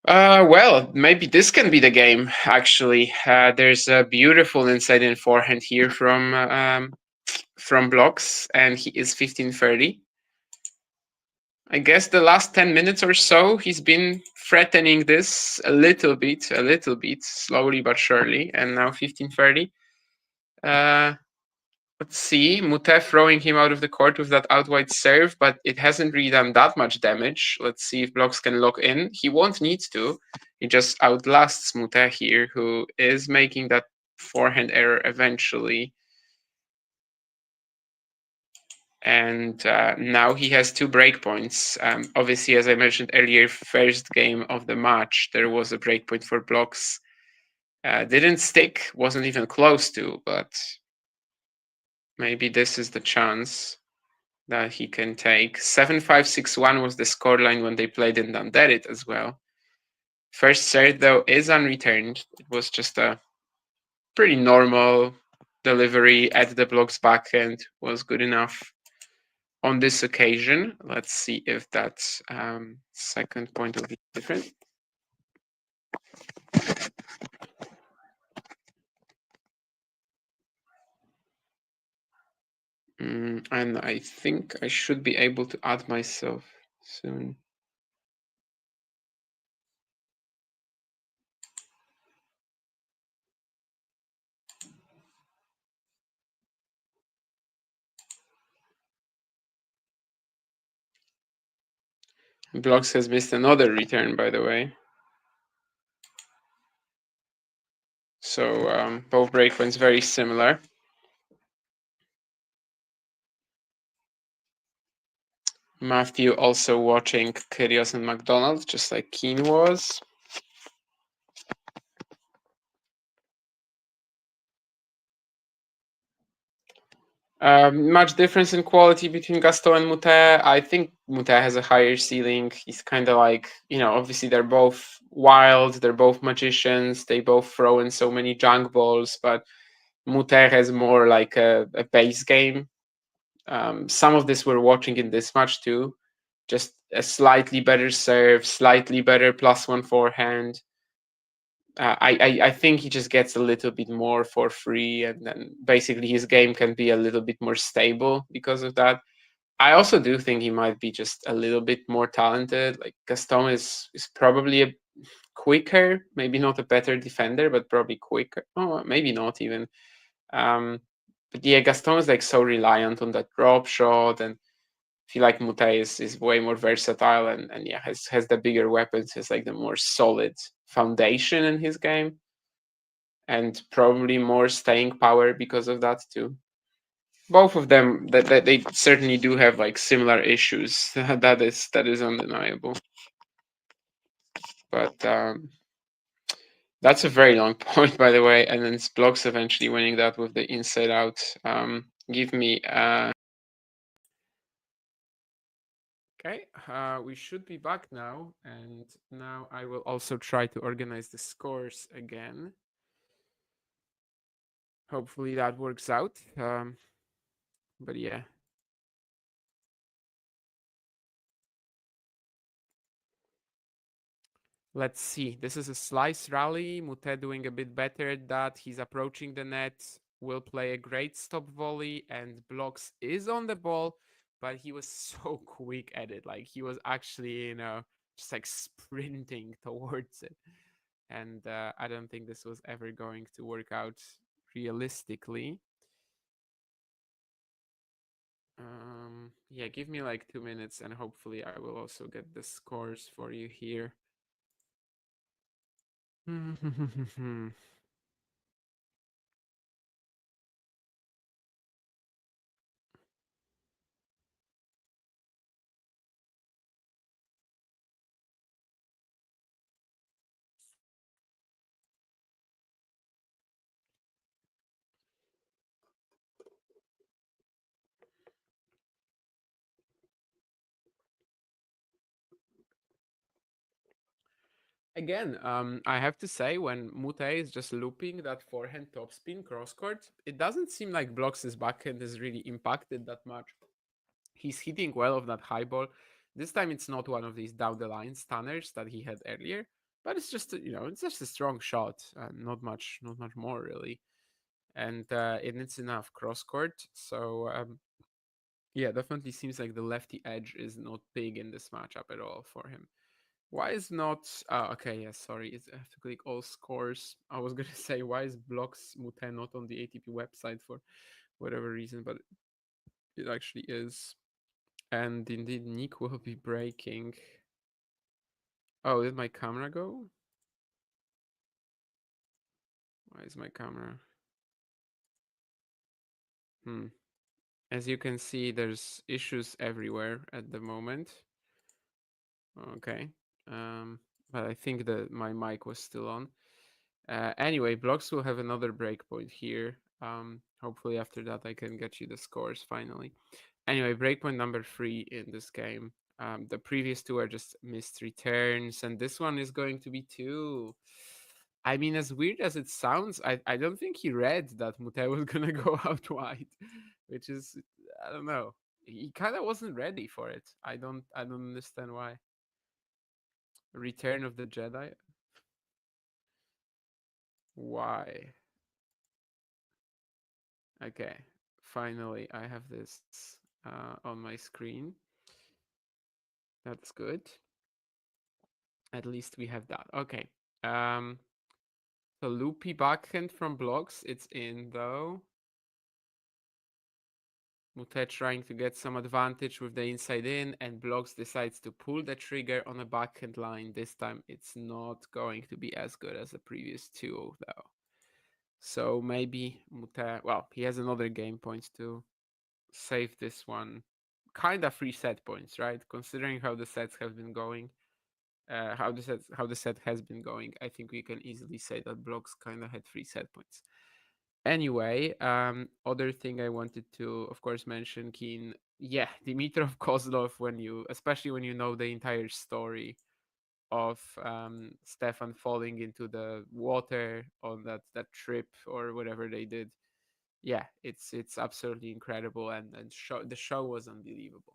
Well, maybe this can be the game, actually. There's a beautiful inside-in forehand here from Blockx, and he is 15-30. I guess the last 10 minutes or so, he's been threatening this a little bit, slowly but surely, and now 15-30. Let's see, Moutet throwing him out of the court with that out wide serve, but it hasn't really done that much damage. Let's see if Blockx can lock in. He won't need to. He just outlasts Moutet here, who is making that forehand error eventually. And now he has 2 breakpoints. Obviously, as I mentioned earlier, first game of the match, there was a breakpoint for Blockx. Didn't stick, wasn't even close to, but maybe this is the chance that he can take. 7-5-6-1 was the scoreline when they played in Danderit as well. First serve, though, is unreturned. It was just a pretty normal delivery at the Blockx backhand, was good enough on this occasion. Let's see if that second point will be different. And I think I should be able to add myself soon. Blockx has missed another return, by the way. So both breakpoints very similar. Matthew also watching Kyrgios and McDonald, just like Keen was. Much difference in quality between Gaston and Moutet. I think Moutet has a higher ceiling. He's kind of like, obviously they're both wild, they're both magicians, they both throw in so many junk balls, but Moutet has more like a base game. Some of this we're watching in this match too. Just a slightly better serve, slightly better +1 forehand. I think he just gets a little bit more for free, and then basically his game can be a little bit more stable because of that. I also do think he might be just a little bit more talented. Like Gaston is probably a quicker, maybe not a better defender, but probably quicker. Oh, maybe not even. But yeah, Gaston is like so reliant on that drop shot, and I feel like Moutet is way more versatile and yeah, has the bigger weapons, has like the more solid foundation in his game, and probably more staying power because of that too. Both of them, that they certainly do have like similar issues. that is undeniable. But that's a very long point, by the way. And then Blockx eventually winning that with the inside out. Give me. Okay, we should be back now, and now I will also try to organize the scores again. Hopefully that works out. But yeah. Let's see. This is a slice rally. Moutet doing a bit better at that. He's approaching the net. Will play a great stop volley, and Blockx is on the ball, but he was so quick at it. Like he was actually, just like sprinting towards it. And I don't think this was ever going to work out realistically. Yeah, give me like 2 minutes, and hopefully I will also get the scores for you here. Again, I have to say, when Moutet is just looping that forehand topspin cross court, it doesn't seem like Block's backhand is really impacted that much. He's hitting well of that high ball. This time it's not one of these down the line stunners that he had earlier, but it's just it's just a strong shot, not much more really, and it's enough cross court. So yeah, definitely seems like the lefty edge is not big in this matchup at all for him. Why is not... okay, yeah, sorry. I have to click all scores. I was going to say, why is Blockx Moutet not on the ATP website for whatever reason, but it actually is. And indeed, Nick will be breaking. Oh, did my camera go? Why is my camera? As you can see, there's issues everywhere at the moment. Okay. But I think that my mic was still on. Anyway, Blockx will have another breakpoint here. Hopefully after that I can get you the scores finally. Anyway, breakpoint number 3 in this game. The previous 2 are just missed returns, and this one is going to be 2. I mean, as weird as it sounds, I don't think he read that Moutet was gonna go out wide, which is, I don't know. He kind of wasn't ready for it. I don't understand why. Return of the Jedi. Why? Okay, finally I have this on my screen. That's good. At least we have that. Okay. So loopy backhand from Blockx. It's in though. Moutet trying to get some advantage with the inside in, and Blockx decides to pull the trigger on a backhand line. This time it's not going to be as good as the previous two, though. So maybe Moutet, well, he has another game point to save this one. Kind of free set points, right? Considering how the sets have been going, how the set has been going, I think we can easily say that Blockx kind of had free set points. Anyway, other thing I wanted to, of course, mention, Keen. Yeah, Dimitrov Kozlov, especially when you know the entire story of Stefan falling into the water on that trip or whatever they did. Yeah, it's absolutely incredible, and the show was unbelievable.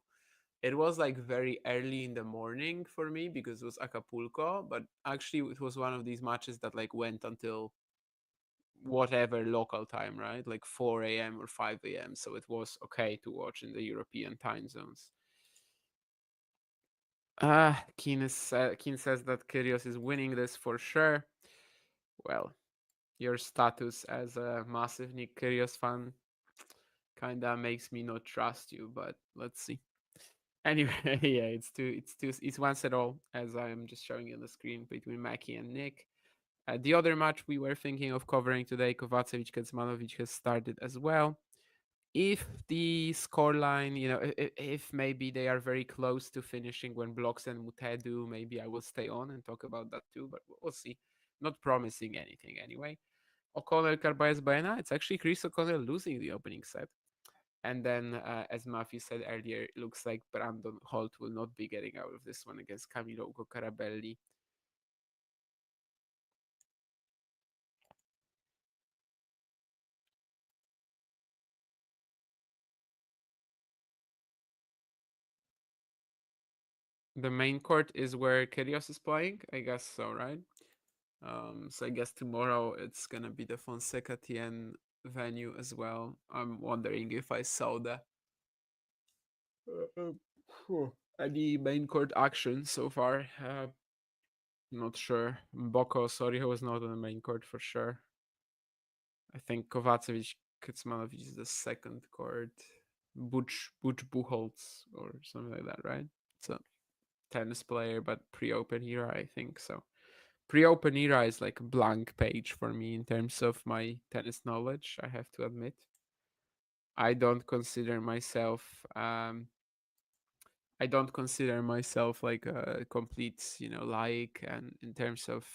It was like very early in the morning for me because it was Acapulco, but actually it was one of these matches that like went until whatever local time, right? Like 4 a.m. or 5 a.m. So it was okay to watch in the European time zones. Keen says that Kyrgios is winning this for sure. Well, your status as a massive Nick Kyrgios fan kinda makes me not trust you, but let's see. Anyway, yeah, it's one set all, as I am just showing you on the screen between Mackie and Nick. The other match we were thinking of covering today, Kovacevic Kecmanovic, has started as well. If the scoreline, if maybe they are very close to finishing when Blockx and Moutet do, maybe I will stay on and talk about that too, but we'll see. Not promising anything anyway. O'Connell, Carballes, Baena, it's actually Chris O'Connell losing the opening set. And then, as Matthew said earlier, it looks like Brandon Holt will not be getting out of this one against Camilo Ugo Carabelli. The main court is where Kyrgios is playing? I guess so, right? So I guess tomorrow it's gonna be the Fonseca TN venue as well. I'm wondering if I saw any main court action so far. Not sure. Boko, sorry, who was not on the main court for sure. I think Kovacevic, Kecmanovic is the second court. Butch Buchholz or something like that, right? It's a tennis player, but pre-open era, I think so. Pre-open era is like a blank page for me in terms of my tennis knowledge, I have to admit. I don't consider myself like a complete, like, and in terms of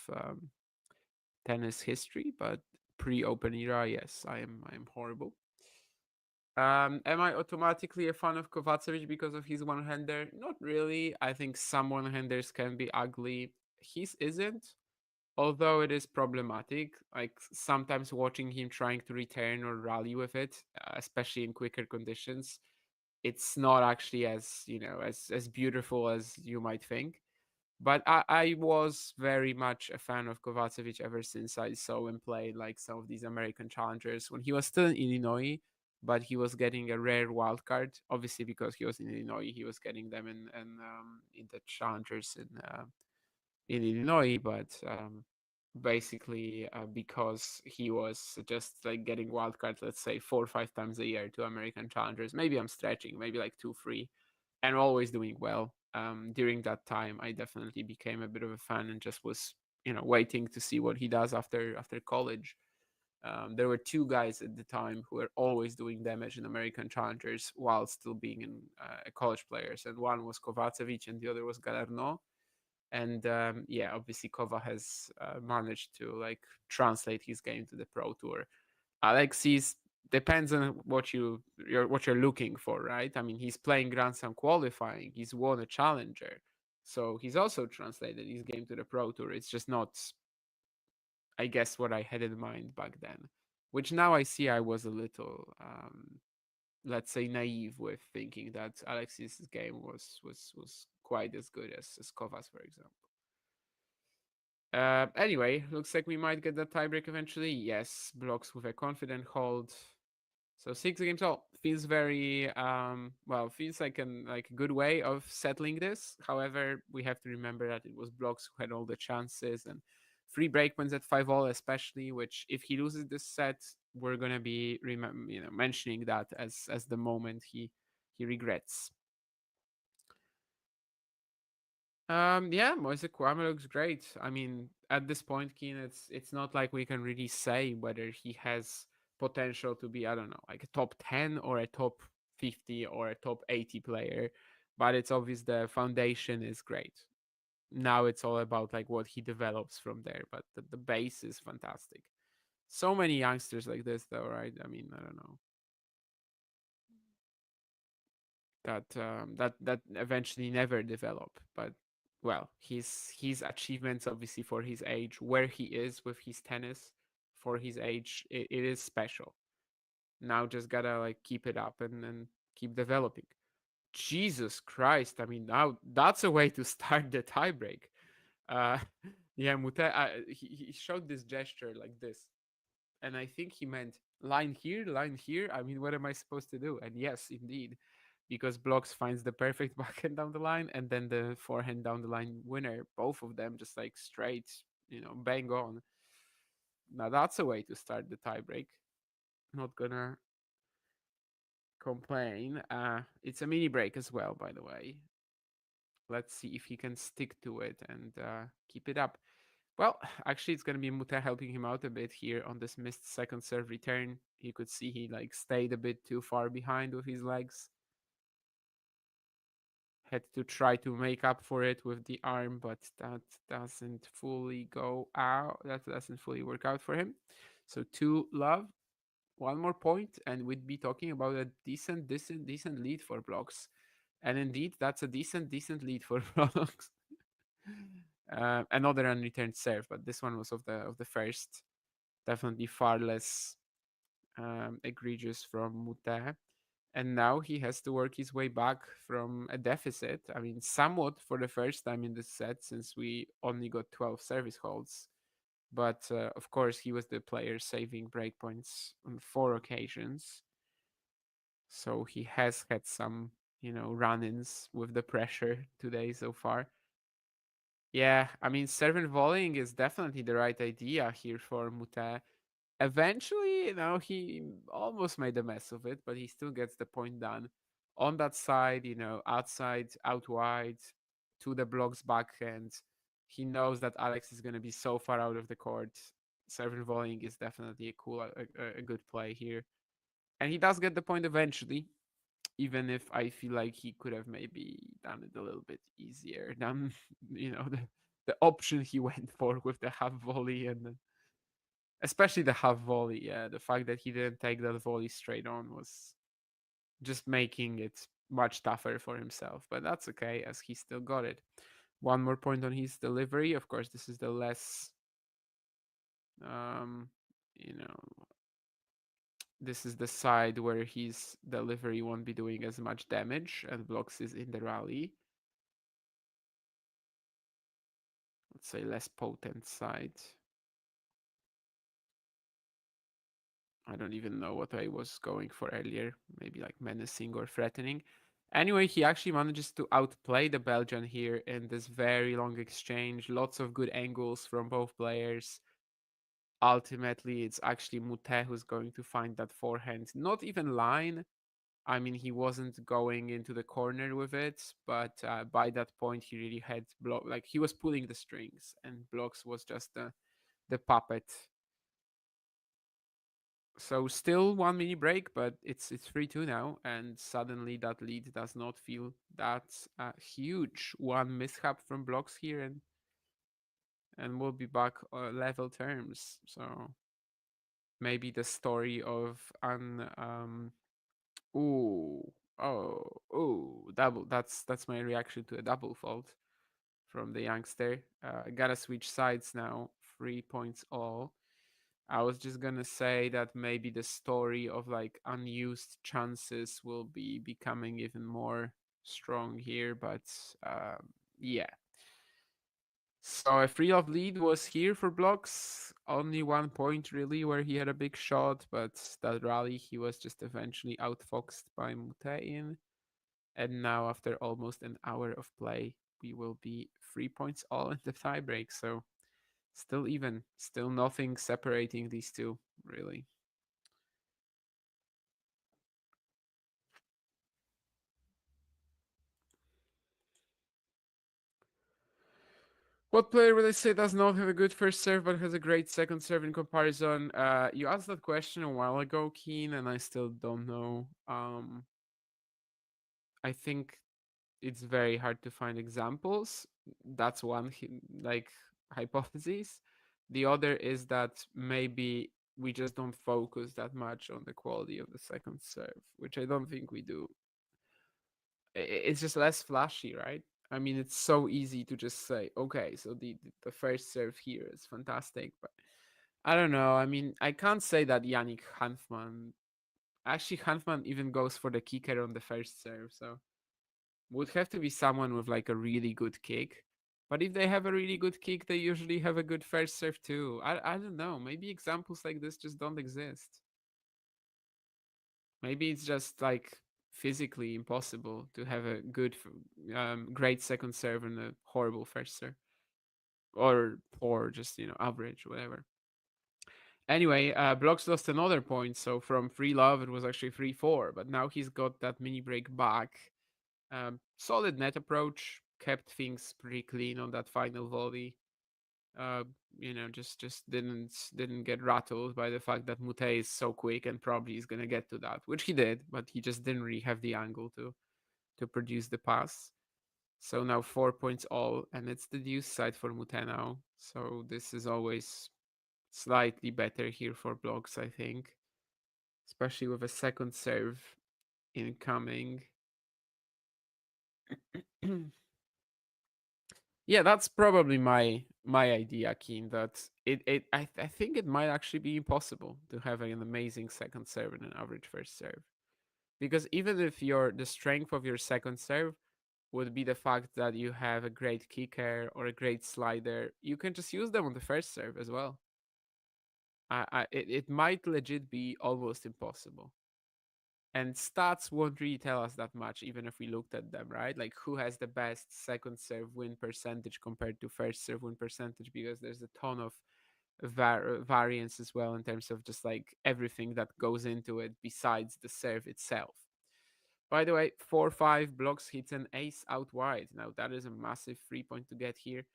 tennis history, but pre-open era, yes, I am horrible. Am I automatically a fan of Kovacevic because of his one-hander? Not really. I think some one-handers can be ugly. His isn't, although it is problematic. Like sometimes watching him trying to return or rally with it, especially in quicker conditions, it's not actually as as beautiful as you might think. But I was very much a fan of Kovacevic ever since I saw him play like some of these American challengers when he was still in Illinois, but he was getting a rare wild card. Obviously, because he was in Illinois, he was getting them in the challengers in Illinois, but basically because he was just like getting wild cards, let's say 4 or 5 times a year to American challengers. Maybe I'm stretching, maybe like 2, 3, and always doing well. During that time, I definitely became a bit of a fan and just was, waiting to see what he does after college. There were 2 guys at the time who were always doing damage in American challengers while still being in college players, and one was Kovacevic and the other was Galarno. And yeah, obviously Kova has managed to like translate his game to the pro tour. Alexis depends on what you're looking for, right? I mean, he's playing Grand Slam qualifying, he's won a challenger, so he's also translated his game to the pro tour. It's just not, I guess, what I had in mind back then, which now I see I was a little let's say naive with thinking that Alexis's game was quite as good as Kova's, for example. Anyway, looks like we might get the tiebreak eventually. Yes, Blockx with a confident hold. So 6 games all feels very feels like a good way of settling this. However, we have to remember that it was Blockx who had all the chances and 3 break points at 5-all especially, which if he loses this set, we're gonna be mentioning that as the moment he regrets. Yeah, Moise Kwame looks great. I mean, at this point, Keen, it's not like we can really say whether he has potential to be, I don't know, like a top 10 or a top 50 or a top 80 player, but it's obvious the foundation is great. Now it's all about like what he develops from there, but the base is fantastic. So many youngsters like this, though, right? I mean, I don't know that eventually never develop, but well, his achievements obviously for his age, where he is with his tennis for his age, it is special. Now just gotta like keep it up and keep developing. Jesus Christ! I mean, now that's a way to start the tiebreak. Uh, yeah, Moutet, he showed this gesture like this, and I think he meant line here, line here. I mean, what am I supposed to do? And yes, indeed, because Blockx finds the perfect backhand down the line, and then the forehand down the line winner. Both of them just like straight, bang on. Now that's a way to start the tiebreak. Not gonna complain. It's a mini break as well, by the way. Let's see if he can stick to it and keep it up. Well, actually, it's going to be Moutet helping him out a bit here on this missed second serve return. You could see he like stayed a bit too far behind with his legs. Had to try to make up for it with the arm, but that doesn't fully go out. That doesn't fully work out for him. So 2-love, one more point, and we'd be talking about a decent lead for Blockx. And indeed, that's a decent lead for Blockx. Another unreturned serve, but this one was of the first. Definitely far less egregious from Moutet. And now he has to work his way back from a deficit. I mean, somewhat for the first time in this set since we only got 12 service holds. But of course, he was the player saving breakpoints on 4 occasions. So he has had some, run-ins with the pressure today so far. Yeah, I mean, servant volleying is definitely the right idea here for Moutet. Eventually, he almost made a mess of it, but he still gets the point done. On that side, outside, out wide, to the Blockx backhand. He knows that Alex is going to be so far out of the court. Servant volleying is definitely a good play here. And he does get the point eventually, even if I feel like he could have maybe done it a little bit easier than, the option he went for with the half volley and especially the half volley. Yeah, the fact that he didn't take that volley straight on was just making it much tougher for himself. But that's okay, as he still got it. One more point on his delivery. Of course, this is the less, this is the side where his delivery won't be doing as much damage, and Blockx is in the rally. Let's say less potent side. I don't even know what I was going for earlier. Maybe like menacing or threatening. Anyway, he actually manages to outplay the Belgian here in this very long exchange. Lots of good angles from both players. Ultimately, it's actually Moutet who's going to find that forehand. Not even line. I mean, he wasn't going into the corner with it, but by that point, he really had block. Like he was pulling the strings, and Blockx was just the puppet. So still one mini break, but it's 3-2 now, and suddenly that lead does not feel that huge. One mishap from Blockx here, and we'll be back level terms. So maybe the story of double. That's my reaction to a double fault from the youngster. Gotta switch sides now. 3 points all. I was just gonna say that maybe the story of like unused chances will be becoming even more strong here, but yeah. So a 3-love lead was here for Blockx. Only 1 point really where he had a big shot, but that rally he was just eventually outfoxed by Moutet in. And now after almost an hour of play, we will be 3 points all in the tiebreak. So still even, still nothing separating these two, really. What player would I say does not have a good first serve but has a great second serve in comparison? You asked that question a while ago, Keen, and I still don't know. I think it's very hard to find examples. That's one like hypothesis. The other is that maybe we just don't focus that much on the quality of the second serve, which I don't think we do. It's just less flashy, right? I mean, it's so easy to just say, okay, so the first serve here is fantastic, but I don't know. I mean, I can't say that Yannick Hanfmann. Actually, Hanfmann even goes for the kicker on the first serve, so would have to be someone with like a really good kick. But if they have a really good kick, they usually have a good first serve too. I don't know. Maybe examples like this just don't exist. Maybe it's just like physically impossible to have a good, great second serve and a horrible first serve, or poor, just average, whatever. Anyway, Blockx lost another point, so from 3-love it was actually 3-4, but now he's got that mini break back. Solid net approach, kept things pretty clean on that final volley. Just didn't get rattled by the fact that Moutet is so quick and probably is gonna get to that, which he did, but he just didn't really have the angle to produce the pass. So now 4 points all, and it's the deuce side for Moutet now. So this is always slightly better here for Blockx, I think, especially with a second serve incoming. Yeah, that's probably my idea, Keen. That I think it might actually be impossible to have an amazing second serve and an average first serve, because even if the strength of your second serve would be the fact that you have a great kicker or a great slider, you can just use them on the first serve as well. It might legit be almost impossible. And stats won't really tell us that much, even if we looked at them, right? Like who has the best second serve win percentage compared to first serve win percentage, because there's a ton of variance as well in terms of just like everything that goes into it besides the serve itself. By the way, 4-5 Blockx hits an ace out wide. Now that is a massive 3-point to get here.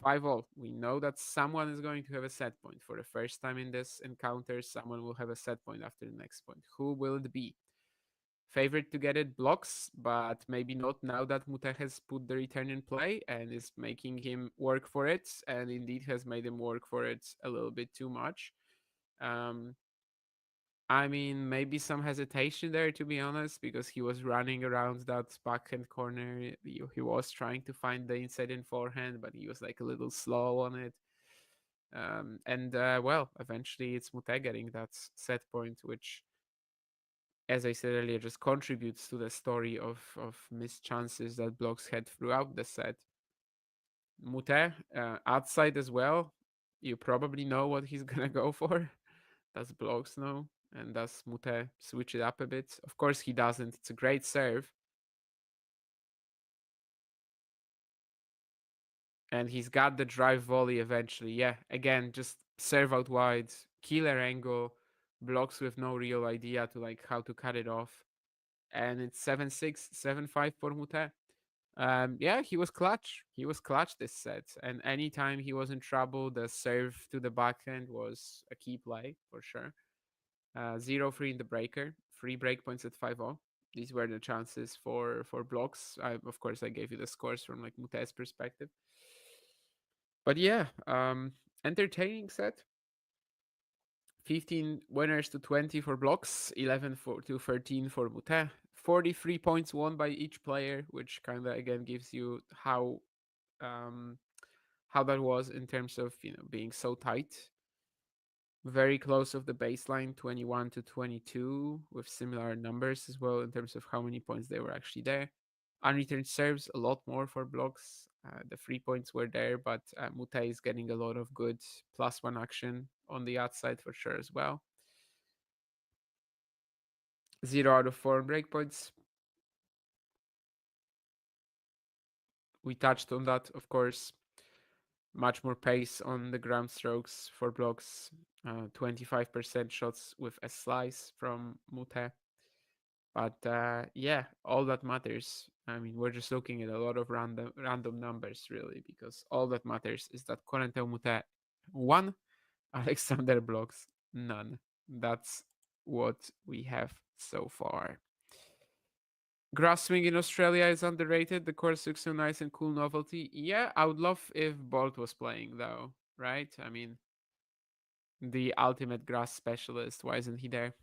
5-all. We know that someone is going to have a set point. For the first time in this encounter, someone will have a set point after the next point. Who will it be? Favorite to get it, Blockx, but maybe not now that Moutet has put the return in play and is making him work for it, and indeed has made him work for it a little bit too much. I mean, maybe some hesitation there, to be honest, because he was running around that backhand corner. He was trying to find the inside in forehand, but he was like a little slow on it. Well, eventually it's Moutet getting that set point, which, as I said earlier, just contributes to the story of missed chances that Blockx had throughout the set. Moutet, outside as well, you probably know what he's gonna go for. Does Blockx know? And does Moutet switch it up a bit? Of course he doesn't. It's a great serve. And he's got the drive volley eventually. Yeah, again, just serve out wide, killer angle, Blockx with no real idea to like how to cut it off. And it's 7-6, 7-5 for Moutet. Yeah, he was clutch. He was clutch this set. And anytime he was in trouble, the serve to the backhand was a key play for sure. 0-3 in the breaker, 3 breakpoints at 5-0. These were the chances for Blockx. Of course, I gave you the scores from like Moutet's perspective. But yeah, entertaining set. 15 winners to 20 for Blockx, 11 to 13 for Moutet. 43 points won by each player, which kind of again gives you how that was in terms of being so tight. Very close of the baseline, 21 to 22, with similar numbers as well in terms of how many points they were actually there. Unreturned serves, a lot more for Blockx. The 3 points were there, but Moutet is getting a lot of good +1 action on the outside for sure as well. 0 out of 4 breakpoints. We touched on that, of course. Much more pace on the ground strokes for Blockx. 25% shots with a slice from Moutet. But yeah, all that matters I mean, we're just looking at a lot of random numbers, really, because all that matters is that Corentin Moutet won, Alexander Blockx none. That's what we have so far. Grass swing in Australia is underrated. The course looks so nice and cool novelty. Yeah, I would love if Bolt was playing, though, right? I mean, the ultimate grass specialist. Why isn't he there?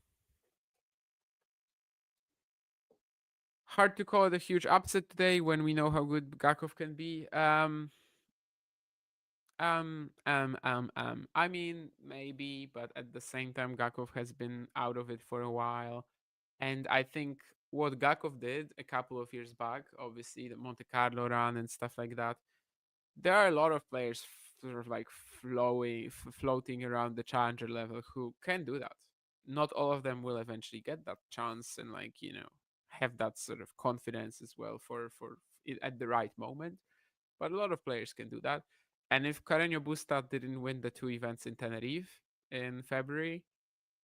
Hard to call it a huge upset today when we know how good Gakov can be. I mean, maybe, but at the same time, Gakov has been out of it for a while. And I think what Gakov did a couple of years back, obviously the Monte Carlo run and stuff like that, there are a lot of players sort of like floating around the challenger level who can do that. Not all of them will eventually get that chance and like, you know, have that sort of confidence as well for it at the right moment. But a lot of players can do that. And if Carreño Busta didn't win the 2 events in Tenerife in February,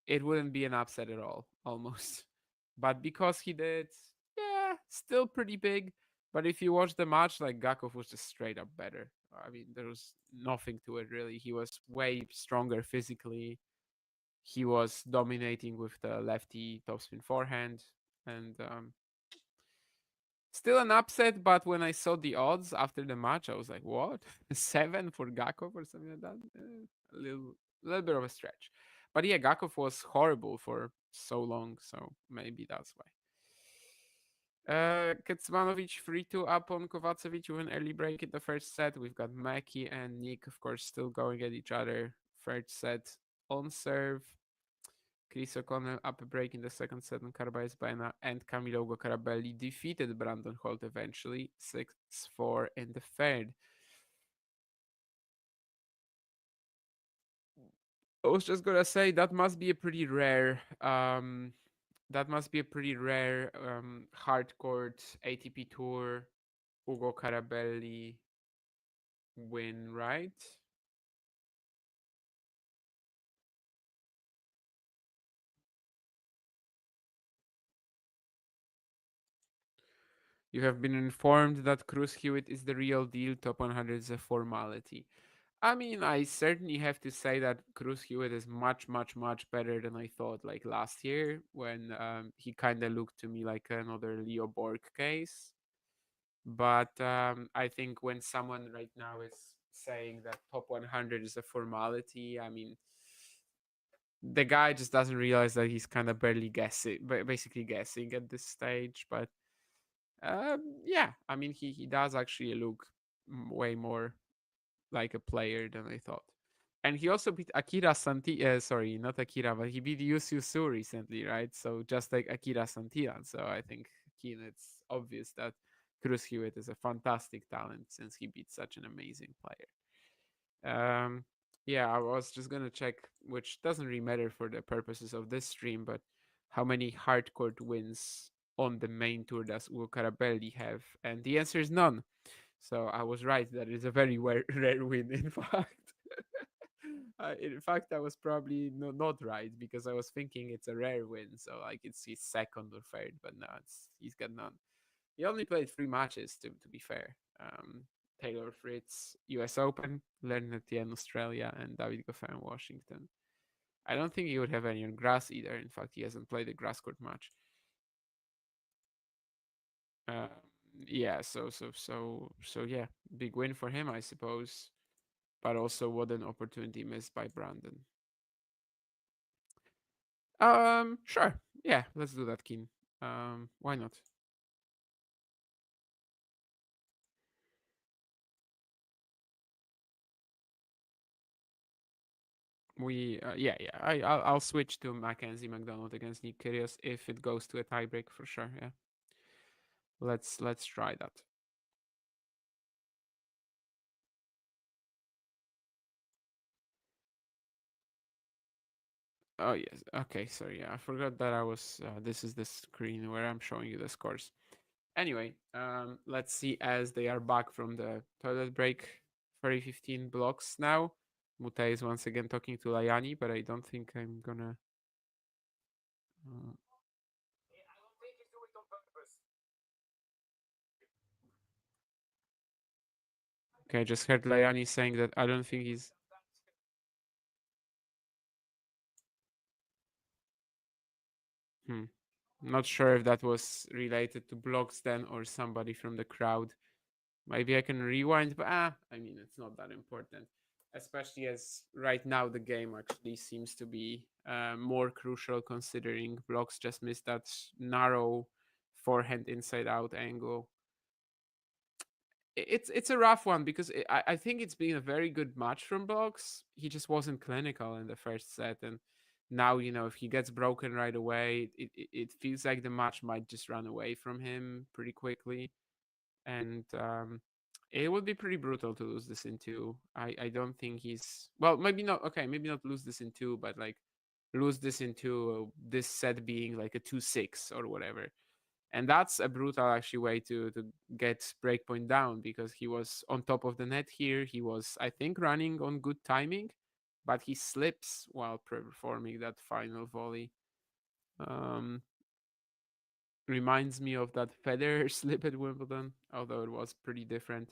it wouldn't be an upset at all, almost. But because he did, yeah, still pretty big. But if you watch the match, like Gakov was just straight up better. I mean, there was nothing to it really. He was way stronger physically. He was dominating with the lefty topspin forehand, and still an upset. But when I saw the odds after the match, I was like, "What? 7 for Gakov or something like that?" A little bit of a stretch. But yeah, Gakov was horrible for so long, so maybe that's why. Kecmanovic 3-2 up on Kovacevic with an early break in the first set. We've got Maki and Nick, of course, still going at each other. Third set on serve. Chris O'Connell up a break in the second set, and Carabas Baena and Camilo Ugo Carabelli defeated Brandon Holt eventually, 6-4 in the third. I was just gonna say that must be a pretty rare hardcourt ATP Tour Ugo Carabelli win, right? You have been informed that Cruz Hewitt is the real deal. Top 100 is a formality. I mean, I certainly have to say that Cruz Hewitt is much, much, much better than I thought. Like last year, when he kind of looked to me like another Leo Borg case. But I think when someone right now is saying that top 100 is a formality, I mean, the guy just doesn't realize that he's kind of barely guessing, basically guessing at this stage. But yeah, I mean, he does actually look way more like a player than I thought. And he also beat Akira Santi. Sorry, not Akira, but he beat Yusu Su recently, right? So just like Akira Santillan. So I think it's obvious that Cruz Hewitt is a fantastic talent since he beat such an amazing player. Yeah, I was just gonna check, which doesn't really matter for the purposes of this stream, but how many hardcourt wins on the main tour does Ugo Carabelli have? And the answer is none. So I was right. That is a very rare win, in fact. In fact, I was probably not right because I was thinking it's a rare win. So like it's his second or third, but no, he's got none. He only played 3 matches, to be fair. Taylor Fritz, US Open, Learn Etienne, Australia, and David Goffin, Washington. I don't think he would have any on grass either. In fact, he hasn't played a grass court match. Yeah, so yeah, big win for him, I suppose. But also, what an opportunity missed by Brandon. Sure, yeah, let's do that, Keen. Why not? Yeah, I'll switch to Mackenzie McDonald against Nick Kyrgios if it goes to a tiebreak for sure. Yeah, let's try that. Oh yes, okay. Sorry, yeah, I forgot that I was. This is the screen where I'm showing you the scores. Anyway, let's see as they are back from the toilet break. 15 blocks now. Moutet is once again talking to Layani, but I don't think I'm gonna. Okay, I just heard Layani saying that I don't think he's... Not sure if that was related to Blockx then or somebody from the crowd. Maybe I can rewind, but I mean, it's not that important. Especially as right now the game actually seems to be more crucial, considering Blockx just missed that narrow forehand inside out angle. It's a rough one because I think it's been a very good match from Blockx. He just wasn't clinical in the first set, and now, you know, if he gets broken right away, it feels like the match might just run away from him pretty quickly, and it would be pretty brutal to lose this in two. I don't think he's, well, maybe not. Okay, maybe not lose this in two, but like lose this in two. This set being like a 2-6 or whatever. And that's a brutal actually way to get breakpoint down, because he was on top of the net here. He was, I think, running on good timing, but he slips while performing that final volley. Reminds me of that Federer slip at Wimbledon, although it was pretty different.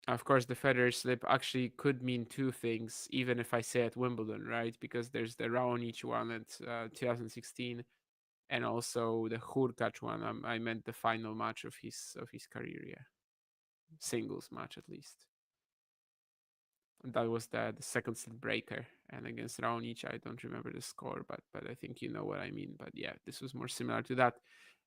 Of course, the Federer slip actually could mean two things, even if I say at Wimbledon, right? Because there's the Raonic one at 2016, and also the Hurkacz one. I meant the final match of his career, yeah, singles match at least. And that was the second set breaker, and against Raonic, I don't remember the score, but I think you know what I mean. But yeah, this was more similar to that.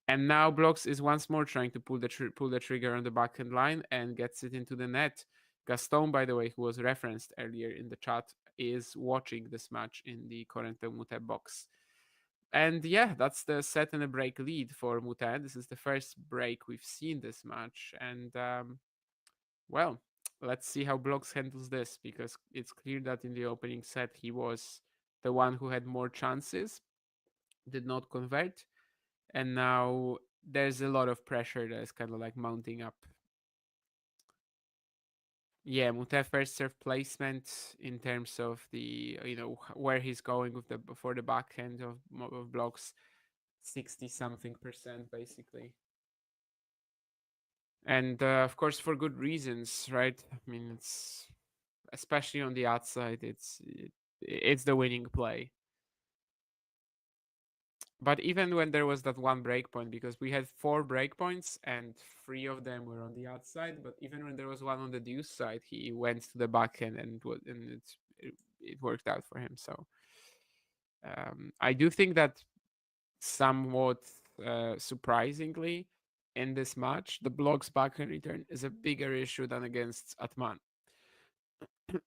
And now Blockx is once more trying to pull the trigger on the backhand line and gets it into the net. Gaston, by the way, who was referenced earlier in the chat, is watching this match in the Corentin Moutet box. And yeah, that's the set and a break lead for Moutet. This is the first break we've seen this match. And well, let's see how Blockx handles this, because it's clear that in the opening set he was the one who had more chances, did not convert. And now there's a lot of pressure that is kind of like mounting up. Yeah, Moutet first serve placement in terms of the, you know, where he's going with for the backhand of Blockx, 60-something% basically. And of course for good reasons, right? I mean, it's especially on the outside, it's the winning play. But even when there was that one breakpoint, because we had 4 breakpoints and 3 of them were on the outside, but even when there was one on the deuce side, he went to the backhand and it worked out for him. So I do think that somewhat surprisingly in this match, the Blockx backhand return is a bigger issue than against Atman.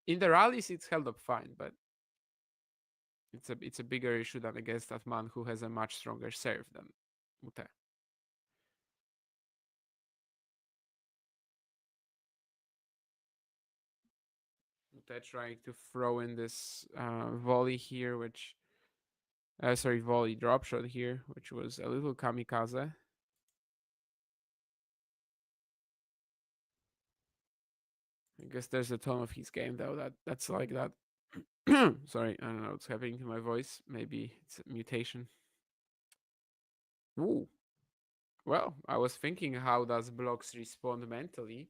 In the rallies, it's held up fine, but it's a bigger issue than against Atman, who has a much stronger serve than Moutet. Moutet trying to throw in this volley here, which volley drop shot here, which was a little kamikaze. I guess there's a tone of his game though that's like that. Sorry, I don't know what's happening to my voice. Maybe it's a mutation. Ooh. Well, I was thinking, how does Blockx respond mentally?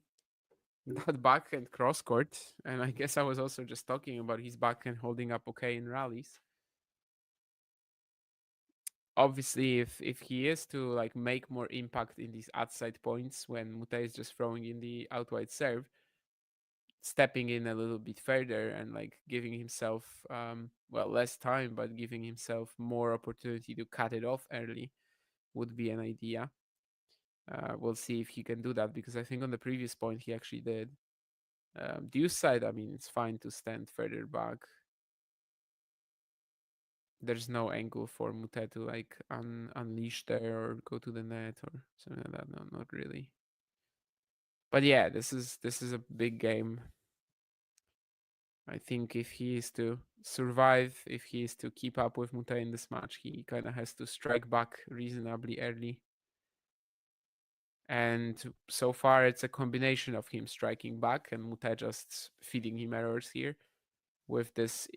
That backhand cross court, and I guess I was also just talking about his backhand holding up okay in rallies. Obviously, if he is to like make more impact in these outside points when Moutet is just throwing in the out wide serve, stepping in a little bit further and like giving himself well, less time, but giving himself more opportunity to cut it off early would be an idea. We'll see if he can do that, because I think on the previous point he actually did. Deuce side, I mean, it's fine to stand further back. There's no angle for Moutet to like unleash there or go to the net or something like that. No, not really. But yeah, this is a big game. I think if he is to survive, if he is to keep up with Moutet in this match, he kind of has to strike back reasonably early. And so far, it's a combination of him striking back and Moutet just feeding him errors here with this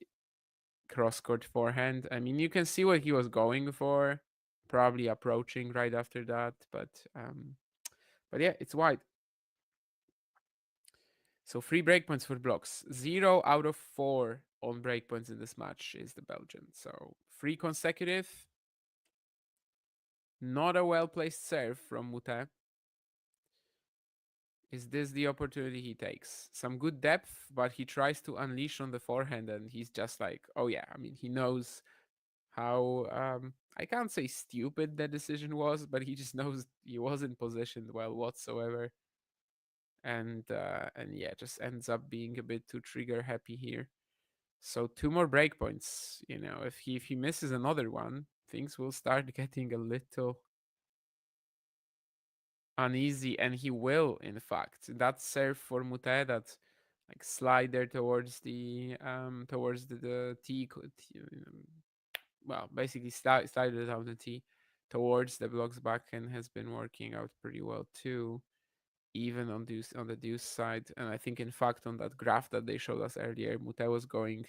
cross-court forehand. I mean, you can see what he was going for, probably approaching right after that, but yeah, it's wide. So 3 breakpoints for Blockx. 0 out of 4 on breakpoints in this match is the Belgian. So 3 consecutive. Not a well-placed serve from Moutet. Is this the opportunity he takes? Some good depth, but he tries to unleash on the forehand, and he's just like, oh yeah, I mean, he knows how, I can't say stupid the decision was, but he just knows he wasn't positioned well whatsoever. And yeah, just ends up being a bit too trigger happy here. So 2 more breakpoints. You know, if he misses another one, things will start getting a little uneasy, and he will, in fact. That serve for Moutet, that like slider towards the T, well, basically slided down the T towards the Blockx backhand has been working out pretty well too, even on the deuce side. And I think, in fact, on that graph that they showed us earlier, Moutet was going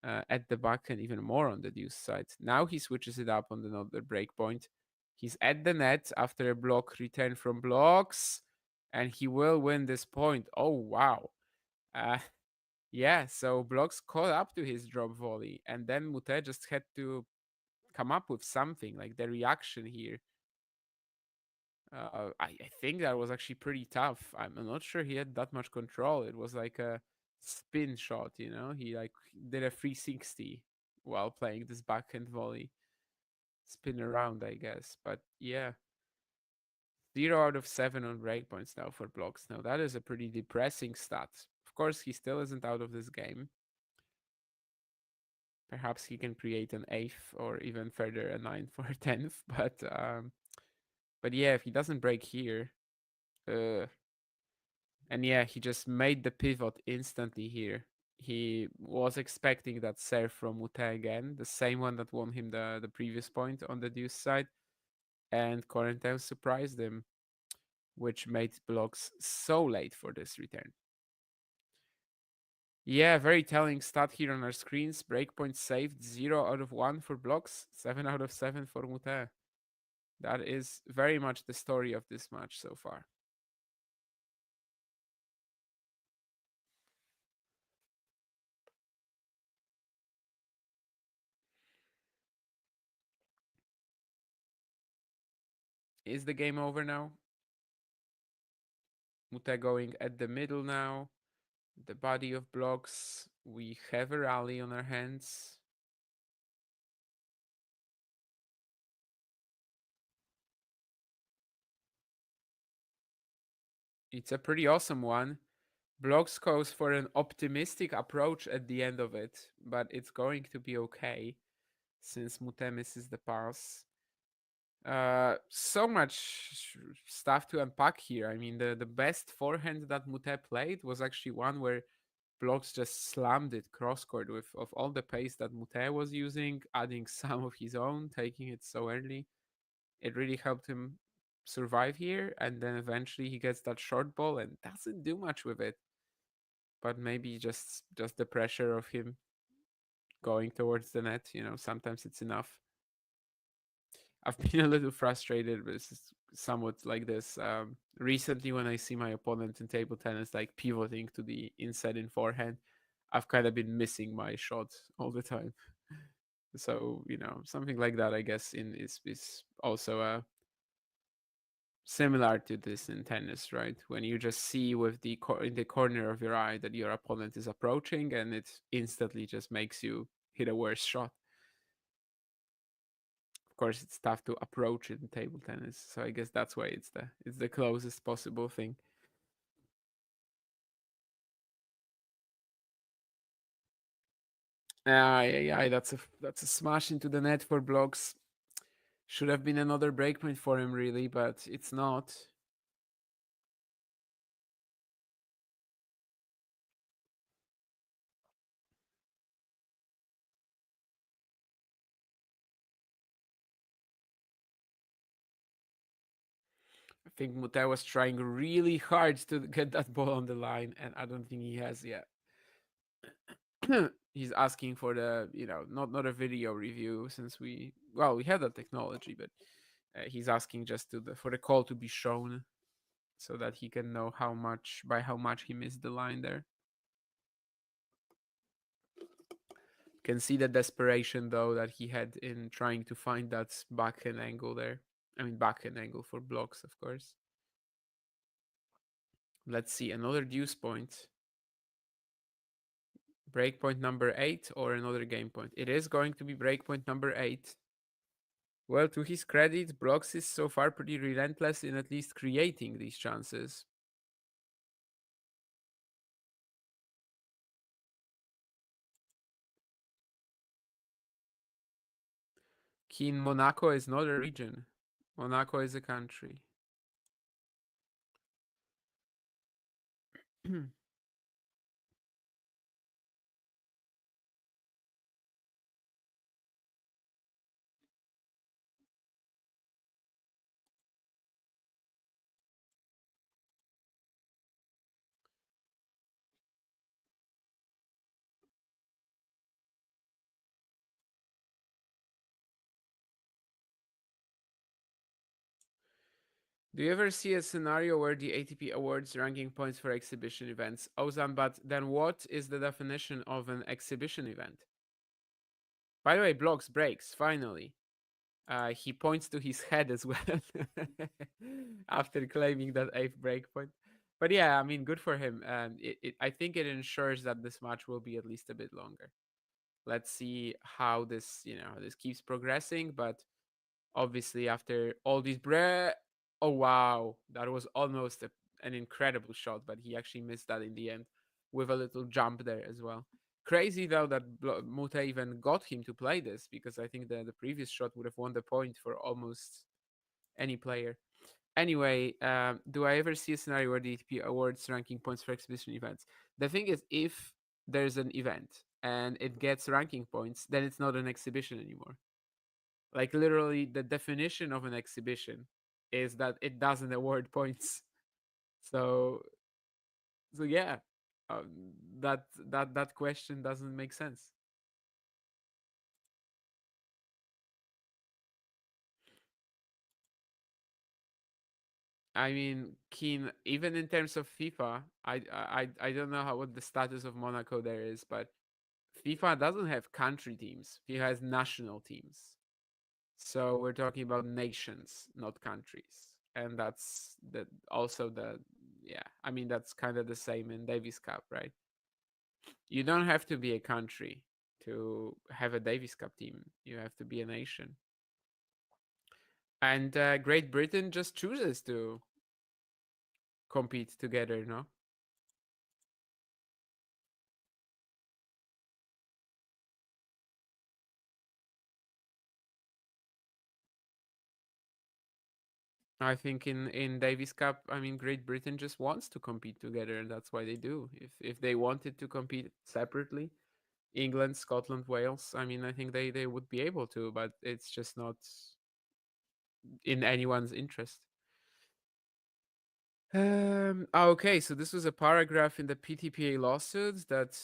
at the backhand even more on the deuce side. Now he switches it up on another break point. He's at the net after a block return from Blockx, and he will win this point. Oh, wow. Yeah, so Blockx caught up to his drop volley, and then Moutet just had to come up with something, like the reaction here. I think that was actually pretty tough. I'm not sure he had that much control. It was like a spin shot, you know? He like did a 360 while playing this backhand volley. Spin around, I guess. But yeah. 0 out of 7 on breakpoints now for Blockx. Now that is a pretty depressing stat. Of course, he still isn't out of this game. Perhaps he can create an 8th or even further a 9th or a 10th. But yeah, if he doesn't break here, and yeah, he just made the pivot instantly here. He was expecting that serve from Moutet again, the same one that won him the previous point on the deuce side. And Corentin surprised him, which made Blockx so late for this return. Yeah, very telling stat here on our screens. Breakpoint saved, 0 out of 1 for Blockx, 7 out of 7 for Moutet. That is very much the story of this match so far. Is the game over now? Moutet going at the middle now. The body of Blockx. We have a rally on our hands. It's a pretty awesome one. Blockx goes for an optimistic approach at the end of it, but it's going to be okay since Moutet misses the pass. So much stuff to unpack here. I mean, the best forehand that Moutet played was actually one where Blockx just slammed it cross-court with of all the pace that Moutet was using, adding some of his own, taking it so early. It really helped him survive here, and then eventually he gets that short ball and doesn't do much with it. But maybe just the pressure of him going towards the net, you know, sometimes it's enough. I've been a little frustrated with somewhat like this recently when I see my opponent in table tennis like pivoting to the inside in forehand. I've kind of been missing my shot all the time. So, you know, something like that, I guess, is also similar to this in tennis, right? When you just see with in the corner of your eye that your opponent is approaching, and it instantly just makes you hit a worse shot. Of course, it's tough to approach in table tennis, so I guess that's why it's the closest possible thing. Yeah, that's a smash into the net for Blockx. Should have been another breakpoint for him, really, but it's not. I think Moutet was trying really hard to get that ball on the line, and I don't think he has yet. he's asking for the not a video review, since we had that technology, but he's asking just for the call to be shown, so that he can know how much he missed the line there. Can see the desperation though that he had in trying to find that backhand angle there. I mean, backhand angle for Blockx, of course. Let's see, another deuce point. Breakpoint number 8 or another game point? It is going to be breakpoint number 8. Well, to his credit, Blockx is so far pretty relentless in at least creating these chances. Keen, Monaco is not a region. Monaco is a country. Do you ever see a scenario where the ATP awards ranking points for exhibition events? Ozan, but then what is the definition of an exhibition event? By the way, Blockx breaks, finally. He points to his head as well after claiming that 8th breakpoint. But yeah, I mean, good for him. I think it ensures that this match will be at least a bit longer. Let's see how this keeps progressing. But obviously, after all these oh wow, that was almost an incredible shot, but he actually missed that in the end with a little jump there as well. Crazy though that Moutet even got him to play this, because I think the previous shot would have won the point for almost any player. Anyway, do I ever see a scenario where the ATP awards ranking points for exhibition events? The thing is, if there's an event and it gets ranking points, then it's not an exhibition anymore. Like literally, the definition of an exhibition is that it doesn't award points. So yeah, that question doesn't make sense. I mean, Keen, even in terms of FIFA, I don't know what the status of Monaco there is, but FIFA doesn't have country teams. FIFA has national teams. So we're talking about nations, not countries. And that's also I mean, that's kind of the same in Davis Cup, right? You don't have to be a country to have a Davis Cup team. You have to be a nation. And Great Britain just chooses to compete together, no? I think in Davis Cup, I mean, Great Britain just wants to compete together, and that's why they do. If they wanted to compete separately, England, Scotland, Wales, I mean, I think they would be able to, but it's just not in anyone's interest. Okay, so this was a paragraph in the PTPA lawsuit that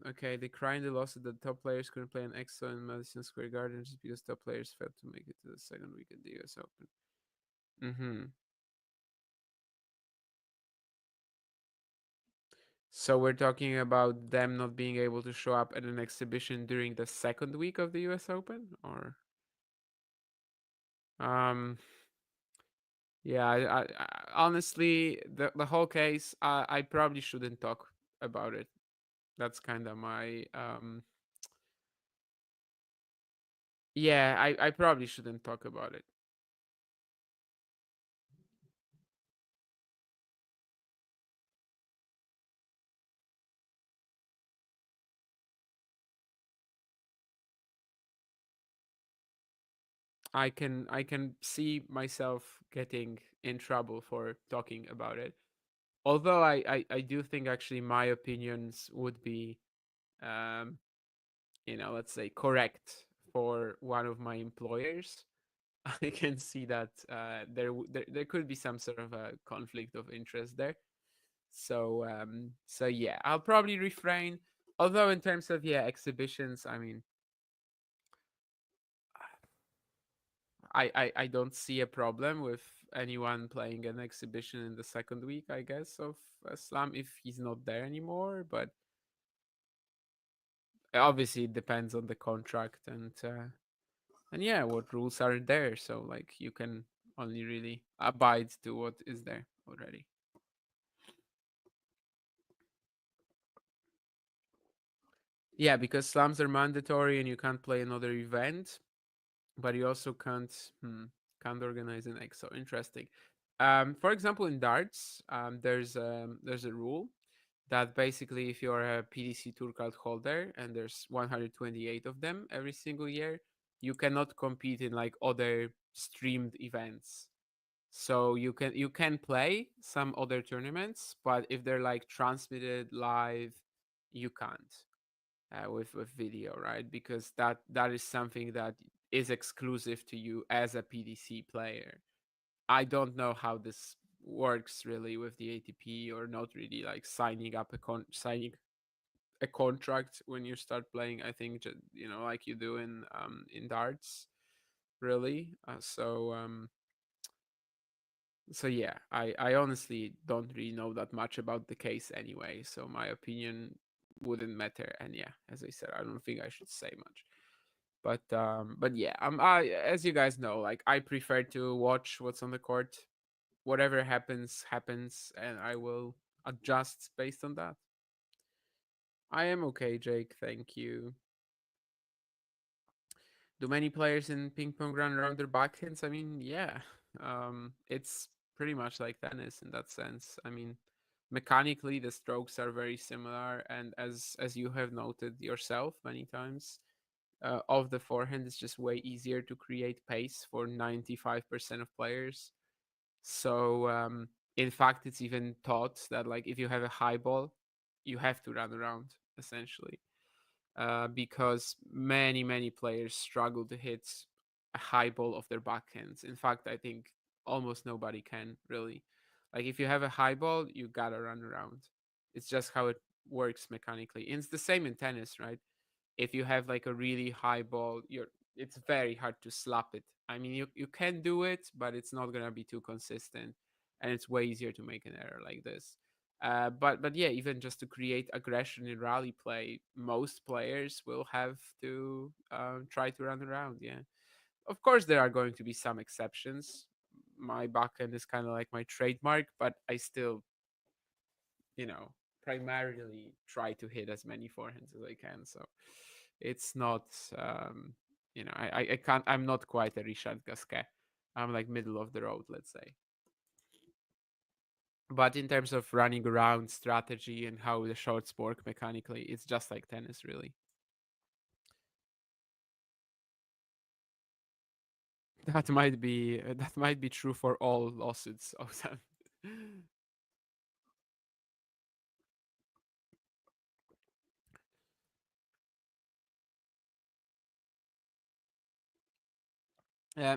okay, they cry in the lawsuit that top players couldn't play an EXO in Madison Square Garden just because top players failed to make it to the second week of the US Open. So we're talking about them not being able to show up at an exhibition during the second week of the US Open, or yeah, I honestly, the whole case, I probably shouldn't talk about it. That's kind of my yeah, I probably shouldn't talk about it. I can see myself getting in trouble for talking about it. Although I do think actually my opinions would be let's say correct for one of my employers. I can see that there could be some sort of a conflict of interest there. So yeah, I'll probably refrain. Although in terms of exhibitions, I mean, I don't see a problem with anyone playing an exhibition in the second week, I guess, of Slam if he's not there anymore. But obviously, it depends on the contract and what rules are there. So like you can only really abide to what is there already. Yeah, because slams are mandatory and you can't play another event, but you also can't organize an X. So interesting. For example, in darts, there's a rule that basically if you're a PDC tour card holder and there's 128 of them every single year, you cannot compete in like other streamed events. So you can play some other tournaments, but if they're like transmitted live, you can't with video, right? Because that is something that is exclusive to you as a PDC player. I don't know how this works really with the ATP or not really like signing a contract when you start playing. I think like you do in darts, really. So yeah, I honestly don't really know that much about the case anyway. So my opinion wouldn't matter. And yeah, as I said, I don't think I should say much. But yeah, I as you guys know, like I prefer to watch what's on the court. Whatever happens, happens, and I will adjust based on that. I am okay, Jake. Thank you. Do many players in ping pong run around their backhands? I mean, yeah. It's pretty much like tennis in that sense. I mean, mechanically the strokes are very similar, and as you have noted yourself many times, of the forehand is just way easier to create pace for 95% of players. So in fact, it's even thought that like if you have a high ball, you have to run around essentially, because many players struggle to hit a high ball off their backhands. In fact, I think almost nobody can really. Like if you have a high ball, you gotta run around. It's just how it works mechanically. And it's the same in tennis, right? If you have like a really high ball, it's very hard to slap it. I mean, you can do it, but it's not gonna be too consistent, and it's way easier to make an error like this. But yeah, even just to create aggression in rally play, most players will have to try to run around. Yeah, of course there are going to be some exceptions. My backhand is kind of like my trademark, but I still, you know, primarily try to hit as many forehands as I can. So it's not, I can't. I'm not quite a Richard Gasquet. I'm like middle of the road, let's say. But in terms of running around strategy and how the shots work mechanically, it's just like tennis, really. That might be true for all lawsuits of them.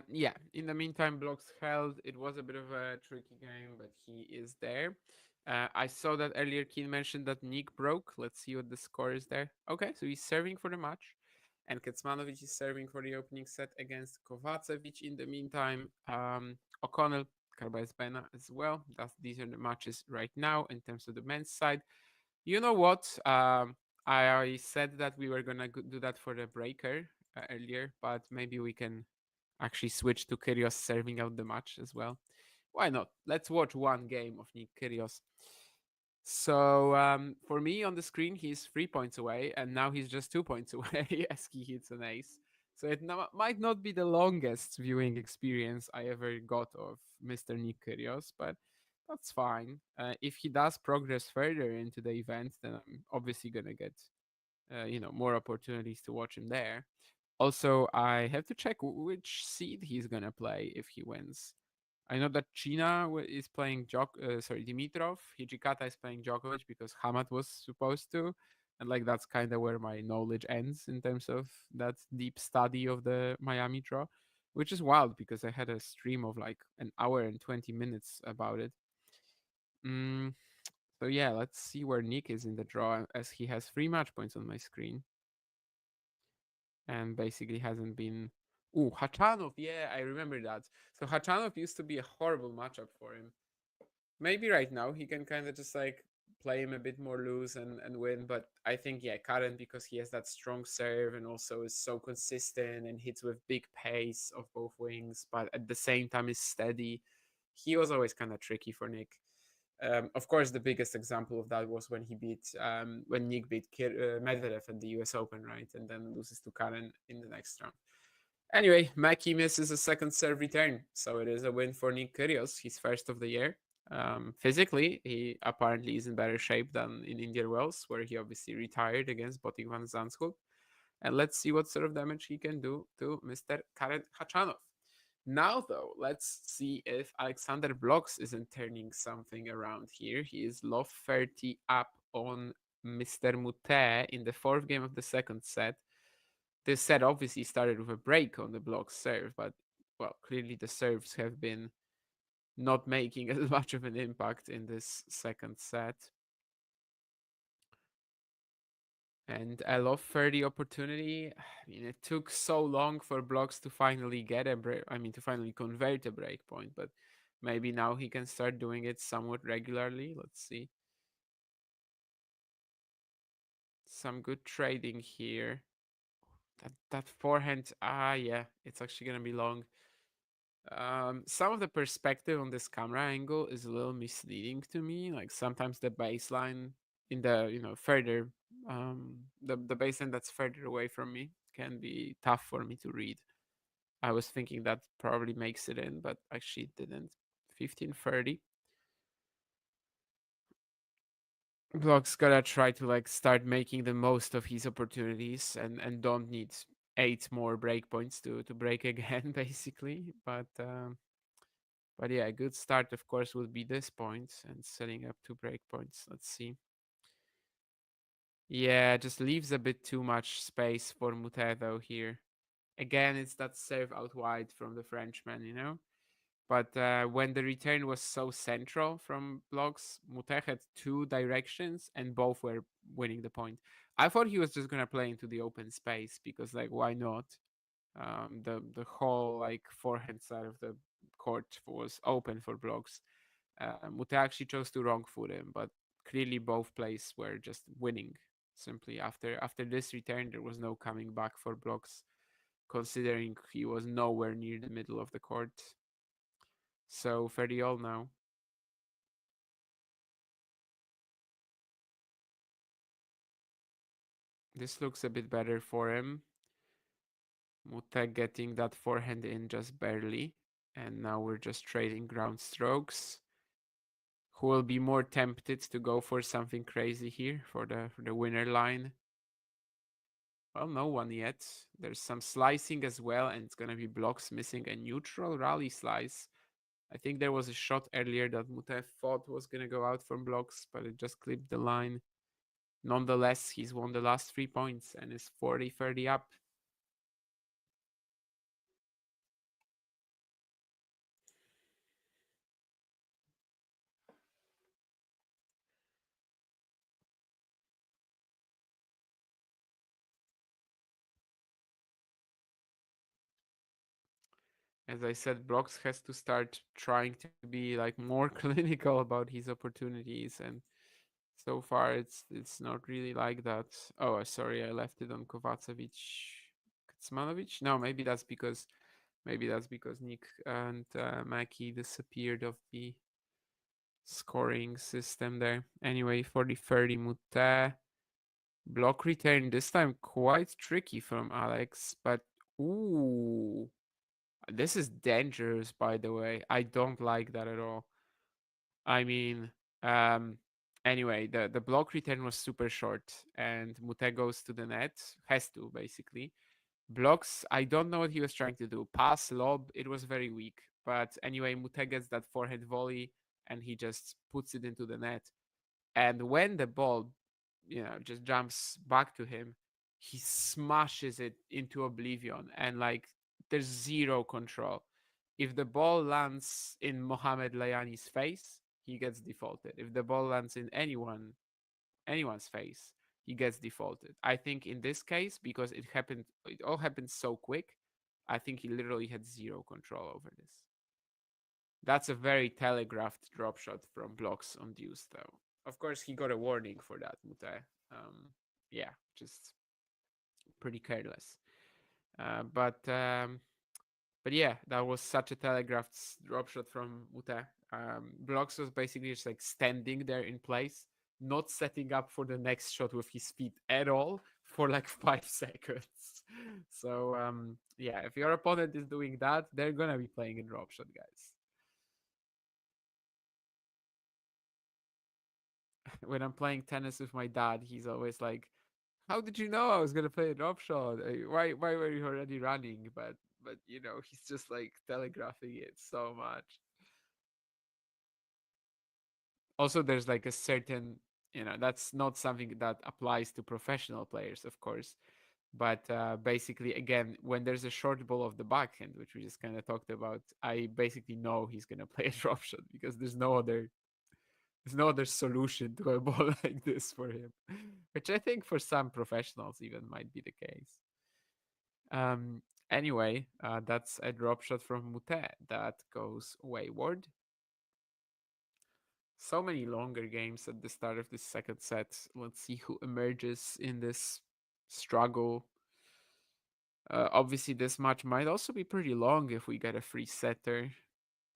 Yeah. In the meantime, Blockx held. It was a bit of a tricky game, but he is there. I saw that earlier. Keen mentioned that Nick broke. Let's see what the score is there. Okay, so he's serving for the match, and Kecmanovic is serving for the opening set against Kovacevic. In the meantime, O'Connell, Carbaez-Bena as well. These are the matches right now in terms of the men's side. You know what? I said that we were gonna do that for the breaker earlier, but maybe we can actually switch to Kyrgios serving out the match as well. Why not? Let's watch one game of Nick Kyrgios. So for me on the screen, he's 3 points away, and now he's just 2 points away as he hits an ace. So it might not be the longest viewing experience I ever got of Mr. Nick Kyrgios, but that's fine. If he does progress further into the event, then I'm obviously gonna get more opportunities to watch him there. Also, I have to check which seed he's gonna play if he wins. I know that China is playing Dimitrov. Hijikata is playing Djokovic because Hamad was supposed to, and like that's kind of where my knowledge ends in terms of that deep study of the Miami draw, which is wild because I had a stream of like an hour and 20 minutes about it. So yeah, let's see where Nick is in the draw, as he has 3 match points on my screen. And basically hasn't been... Ooh, Hachanov, yeah, I remember that. So Hachanov used to be a horrible matchup for him. Maybe right now he can kind of just like play him a bit more loose and win. But I think, yeah, Karen, because he has that strong serve and also is so consistent and hits with big pace of both wings, but at the same time is steady. He was always kind of tricky for Nick. Of course, the biggest example of that was when when Nick beat Medvedev at the US Open, right? And then loses to Karen in the next round. Anyway, Mackie misses a second serve return. So it is a win for Nick Kyrgios, his first of the year. Physically, he apparently is in better shape than in Indian Wells, where he obviously retired against Botic van Zandschulp. And let's see what sort of damage he can do to Mr. Karen Khachanov. Now, though, let's see if Alexander Blockx isn't turning something around here. He is love 30 up on Mr. Moutet in the 4th game of the 2nd set. This set obviously started with a break on the Blockx serve, but, well, clearly the serves have been not making as much of an impact in this 2nd set. And a love 30 opportunity. I mean, it took so long for Blockx to finally get a break. I mean, to finally convert a break point, but maybe now he can start doing it somewhat regularly. Let's see. Some good trading here. That forehand, yeah, it's actually gonna be long. Some of the perspective on this camera angle is a little misleading to me. Like sometimes the baseline in the further the baseline that's further away from me can be tough for me to read. I was thinking that probably makes it in, but actually it didn't. 1530. Block's gotta try to like start making the most of his opportunities and don't need 8 more breakpoints to break again, basically. But yeah, a good start, of course, would be this point and setting up 2 breakpoints. Let's see. Yeah, just leaves a bit too much space for Moutet, though, here. Again, it's that serve out wide from the Frenchman. But when the return was so central from Blockx, Moutet had 2 directions and both were winning the point. I thought he was just going to play into the open space because, like, why not? The whole, like, forehand side of the court was open for Blockx. Moutet actually chose to wrong foot him, but clearly both plays were just winning. Simply after this return, there was no coming back for Blockx, considering he was nowhere near the middle of the court. So 30 all now. This looks a bit better for him. Moutet getting that forehand in just barely. And now we're just trading ground strokes. Who will be more tempted to go for something crazy here for the winner line? Well, no one yet. There's some slicing as well, and it's gonna be Blockx missing a neutral rally slice. I think there was a shot earlier that Moutet thought was gonna go out from Blockx, but it just clipped the line. Nonetheless, he's won the last 3 points and is 40-30 up. As I said, Blockx has to start trying to be like more clinical about his opportunities, and so far it's not really like that. Oh, sorry, I left it on Kovacevic, Kecmanovic. No, maybe that's because Nick and Mackie disappeared of the scoring system there. Anyway, 40-30 Moutet. Block return this time quite tricky from Alex, but ooh. This is dangerous, by the way. I don't like that at all. I mean, anyway, the block return was super short, and Moutet goes to the net, has to, basically. Blocks, I don't know what he was trying to do. Pass, lob, it was very weak. But anyway, Moutet gets that forehand volley, and he just puts it into the net. And when the ball, just jumps back to him, he smashes it into oblivion, and like there's zero control. If the ball lands in Mohamed Layani's face, he gets defaulted. If the ball lands in anyone's face, he gets defaulted. I think in this case, because it all happened so quick, I think he literally had zero control over this. That's a very telegraphed drop shot from Blockx on deuce, though. Of course, he got a warning for that, Moutet. Yeah, just pretty careless. But yeah, that was such a telegraphed drop shot from Moutet. Blockx was basically just like standing there in place, not setting up for the next shot with his feet at all for like 5 seconds. So yeah, if your opponent is doing that, they're gonna be playing a drop shot, guys. When I'm playing tennis with my dad, he's always like, "How did you know I was gonna play a drop shot? Why were you already running?" But you know, he's just like telegraphing it so much. Also, there's like a certain, that's not something that applies to professional players, of course. But basically, again, when there's a short ball of the backhand, which we just kind of talked about, I basically know he's gonna play a drop shot because there's no other solution to a ball like this for him, which I think for some professionals even might be the case. Anyway, that's a drop shot from Moutet that goes wayward. So many longer games at the start of this second set. Let's see who emerges in this struggle. Obviously, this match might also be pretty long if we get a free setter.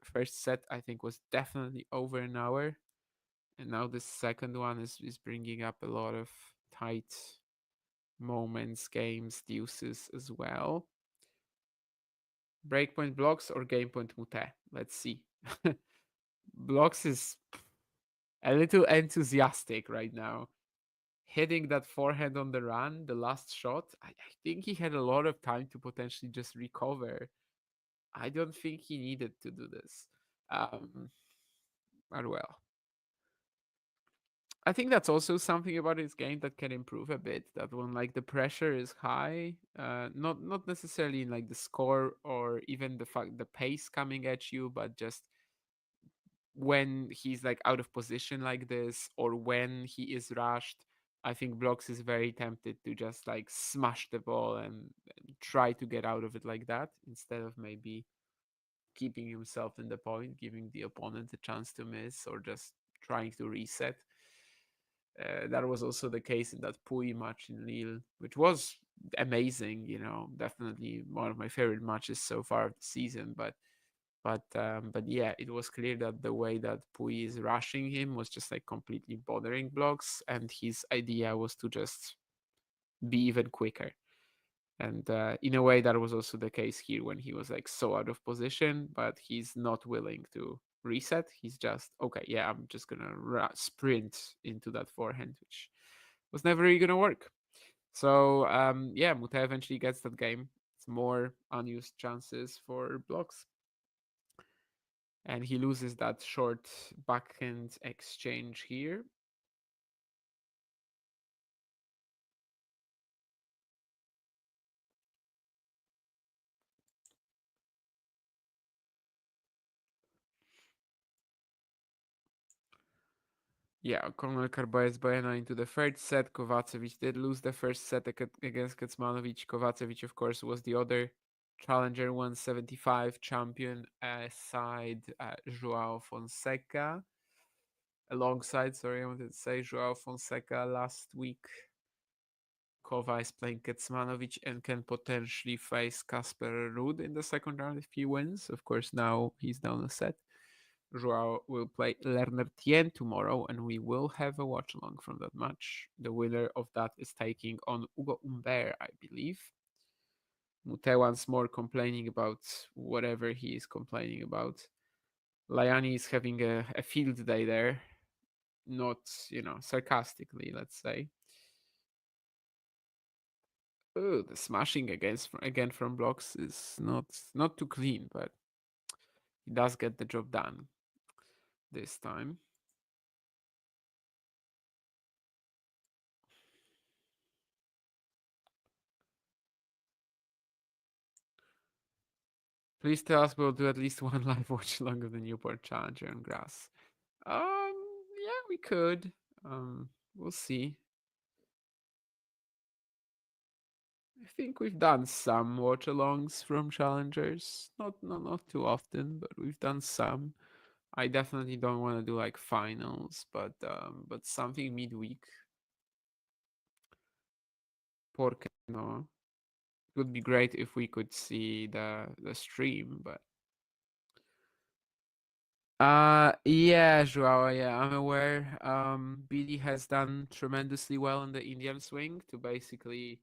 First set, I think, was definitely over an hour. And now the second one is bringing up a lot of tight moments, games, deuces as well. Breakpoint Blockx or game point Moutet? Let's see. Blockx is a little enthusiastic right now. Hitting that forehand on the run, the last shot, I think he had a lot of time to potentially just recover. I don't think he needed to do this. But well. I think that's also something about his game that can improve a bit. That when like the pressure is high, not necessarily in like the score or even the pace coming at you, but just when he's like out of position like this or when he is rushed, I think Blockx is very tempted to just like smash the ball and try to get out of it like that instead of maybe keeping himself in the point, giving the opponent a chance to miss or just trying to reset. That was also the case in that Puy match in Lille, which was amazing. Definitely one of my favorite matches so far of the season. But yeah, it was clear that the way that Puy is rushing him was just like completely bothering Blockx, and his idea was to just be even quicker. And in a way, that was also the case here when he was like so out of position, but he's not willing to reset. He's just, okay, yeah, I'm just gonna sprint into that forehand, which was never really gonna work. So yeah, Moutet eventually gets that game. It's more unused chances for Blockx. And he loses that short backhand exchange here. Yeah, Conor Carbaez Baena into the third set. Kovacevic did lose the first set against Kecmanovic. Kovacevic, of course, was the other Challenger 175 champion alongside I wanted to say Joao Fonseca last week. Kova is playing Kecmanovic and can potentially face Kasper Ruud in the second round if he wins. Of course, now he's down a set. Joao will play Lerner Tien tomorrow, and we will have a watch along from that match. The winner of that is taking on Ugo Humbert, I believe. Moutet once more complaining about whatever he is complaining about. Layani is having a field day there, not sarcastically, let's say. Oh, the smashing again from Blockx is not too clean, but he does get the job done this time. Please tell us we'll do at least one live watch along of the Newport Challenger on grass. Yeah, we could. We'll see. I think we've done some watch-alongs from challengers. Not too often, but we've done some. I definitely don't want to do like finals, but something midweek. Porque no? It would be great if we could see the stream, but yeah, Joao, yeah, I'm aware. BD has done tremendously well in the Indian swing to basically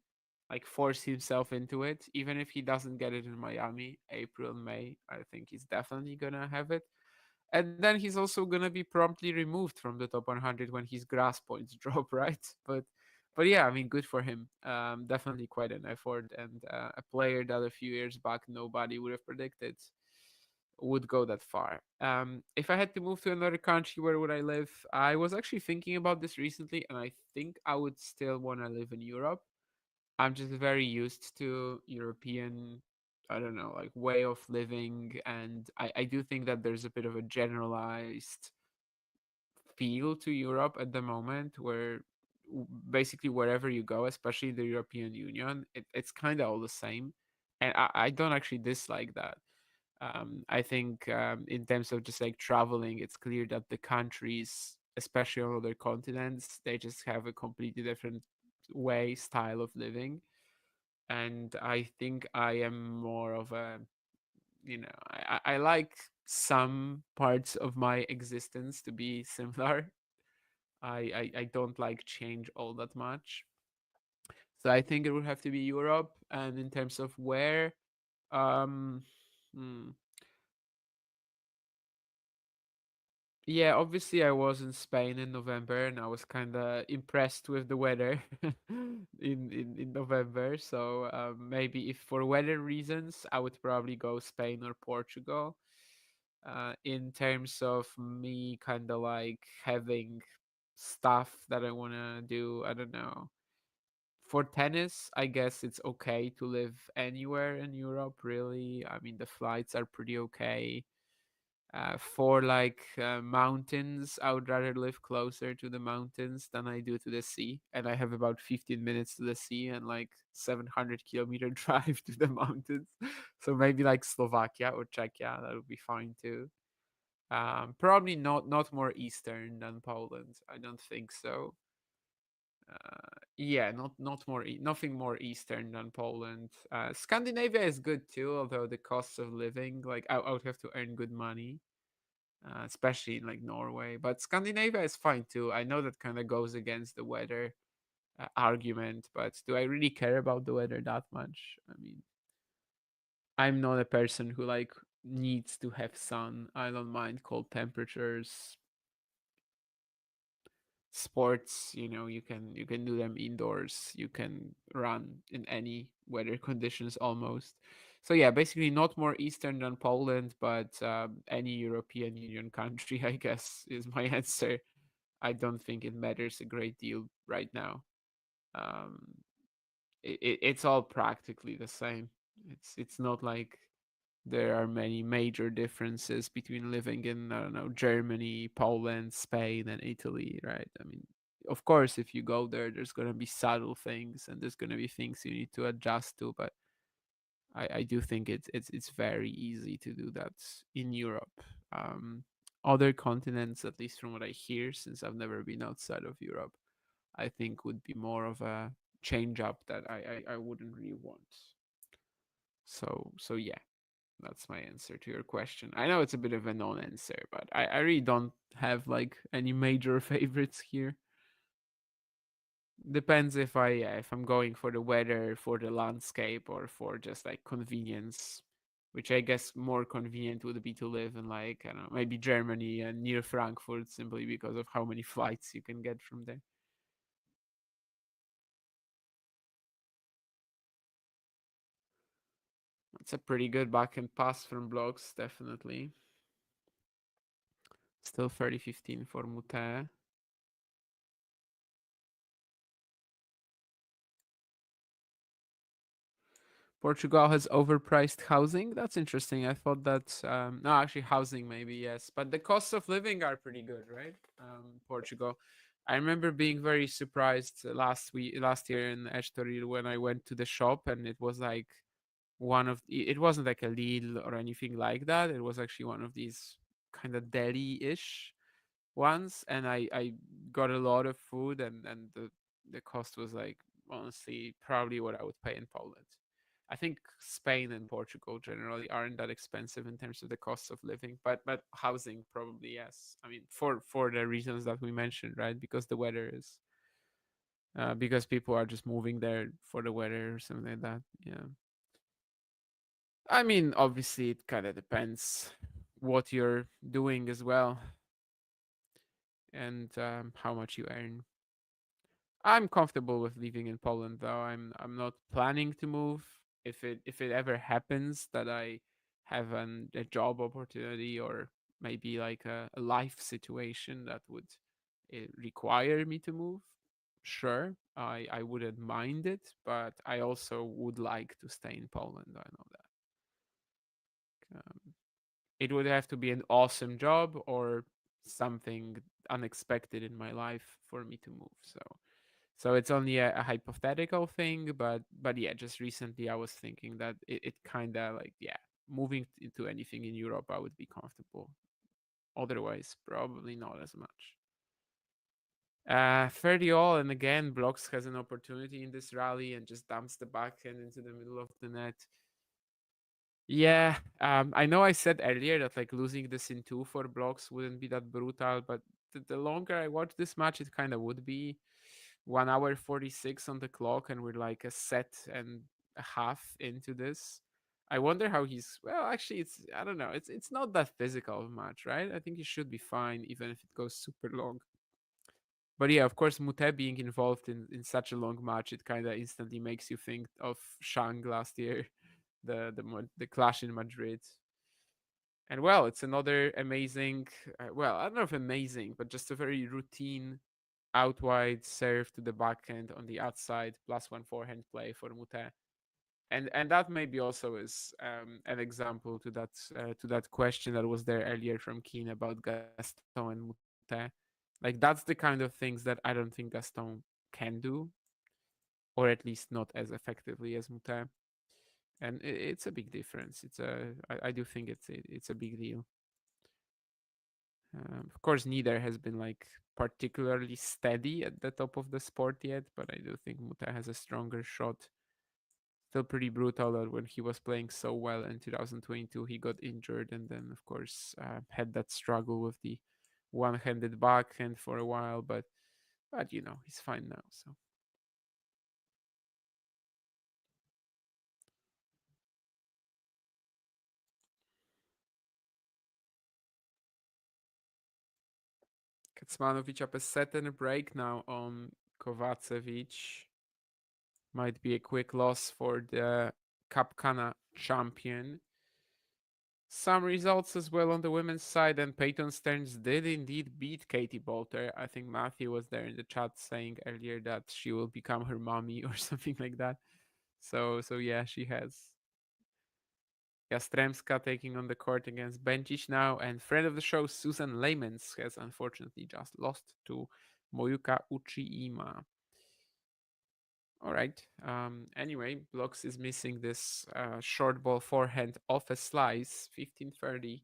like force himself into it. Even if he doesn't get it in Miami, April, May, I think he's definitely gonna have it. And then he's also gonna be promptly removed from the top 100 when his grass points drop, right? But yeah, I mean, good for him. Definitely quite an effort, and a player that a few years back nobody would have predicted would go that far. If I had to move to another country, where would I live? I was actually thinking about this recently, and I think I would still want to live in Europe. I'm just very used to European, I don't know, like way of living, and I do think that there's a bit of a generalized feel to Europe at the moment, where basically wherever you go, especially the European Union, it's kind of all the same, and I don't actually dislike that. I think in terms of just like traveling, it's clear that the countries, especially on other continents, they just have a completely different style of living. And I think I am more of a, I like some parts of my existence to be similar. I don't like change all that much. So I think it would have to be Europe. And in terms of where, um, hmm, yeah, obviously I was in Spain in November and I was kind of impressed with the weather in November. So maybe if for weather reasons, I would probably go Spain or Portugal. In terms of me kind of like having stuff that I want to do, I don't know. For tennis, I guess it's okay to live anywhere in Europe, really. I mean, the flights are pretty okay. For like mountains, I would rather live closer to the mountains than I do to the sea. And I have about 15 minutes to the sea and like 700-kilometer drive to the mountains. So maybe like Slovakia or Czechia, that would be fine too. Probably not more eastern than Poland. I don't think so. Yeah, nothing more eastern than Poland. Scandinavia is good too, although the cost of living, like I would have to earn good money, especially in like Norway. But Scandinavia is fine too. I know that kind of goes against the weather argument, but do I really care about the weather that much? I mean, I'm not a person who like needs to have sun. I don't mind cold temperatures. Sports, you can do them indoors. You can run in any weather conditions almost. So yeah, basically not more eastern than Poland, but any European Union country, I guess, is my answer. I don't think it matters a great deal right now. um it's all practically the same. It's not like there are many major differences between living in, I don't know, Germany, Poland, Spain, and Italy, right? I mean, of course, if you go there, there's going to be subtle things and there's going to be things you need to adjust to, but I do think it's very easy to do that in Europe. Other continents, at least from what I hear, since I've never been outside of Europe, I think would be more of a change up that I wouldn't really want. So yeah, that's my answer to your question. I know it's a bit of a non-answer, but I really don't have like any major favorites here. Depends if if I'm going for the weather, for the landscape, or for just like convenience. Which I guess more convenient would be to live in like, I don't know, maybe Germany and near Frankfurt, simply because of how many flights you can get from there. That's a pretty good backhand pass from Blockx, definitely. Still 30-15 for Moutet. Portugal has overpriced housing. That's interesting. I thought that no, actually housing maybe yes, but the costs of living are pretty good, right? Portugal. I remember being very surprised last year in Estoril when I went to the shop and it was like it wasn't like a Lidl or anything like that. It was actually one of these kind of deli-ish ones, and I got a lot of food and the cost was like honestly probably what I would pay in Poland. I think Spain and Portugal generally aren't that expensive in terms of the cost of living, but housing probably yes. I mean for the reasons that we mentioned, right? Because the weather is because people are just moving there for the weather or something like that. Yeah. I mean, obviously, it kind of depends what you're doing as well and how much you earn. I'm comfortable with living in Poland, though. I'm not planning to move. If it ever happens that I have a job opportunity or maybe like a life situation that would require me to move, sure, I wouldn't mind it. But I also would like to stay in Poland. I know that. It would have to be an awesome job or something unexpected in my life for me to move. So it's only a hypothetical thing, but yeah, just recently I was thinking that it kind of like yeah, moving into anything in Europe I would be comfortable. Otherwise, probably not as much. 30 all, and again, Blockx has an opportunity in this rally and just dumps the backhand into the middle of the net. Yeah, I know I said earlier that like losing this in two for Blockx wouldn't be that brutal, but the longer I watch this match, it kind of would be. 1 hour 46 on the clock, and we're like a set and a half into this. I wonder how he's. Well, actually, I don't know. It's not that physical match, right? I think he should be fine, even if it goes super long. But yeah, of course, Moutet being involved in such a long match, it kind of instantly makes you think of Shang last year, the clash in Madrid. And well, it's another amazing. Well, I don't know if amazing, but just a very routine out wide serve to the backhand on the outside, +1 forehand play for Moutet. And that maybe also is an example to that question that was there earlier from Keen about Gaston and Moutet. Like that's the kind of things that I don't think Gaston can do, or at least not as effectively as Moutet. And it's a big difference. I do think it's a big deal. Of course, neither has been like particularly steady at the top of the sport yet, but I do think Muta has a stronger shot. Still pretty brutal that when he was playing so well in 2022, he got injured and then, of course, had that struggle with the one-handed backhand for a while. But you know, he's fine now. So. Kacmanovic up a set and a break now on Kovacevic. Might be a quick loss for the Kapkana champion. Some results as well on the women's side, and Peyton Stearns did indeed beat Katie Bolter. I think Matthew was there in the chat saying earlier that she will become her mommy or something like that. So yeah, she has. Jastremska taking on the court against Bencic now, and friend of the show Susan Lamens has unfortunately just lost to Moyuka Uchiima. All right. Anyway, Blockx is missing this short ball forehand off a slice, 15-30.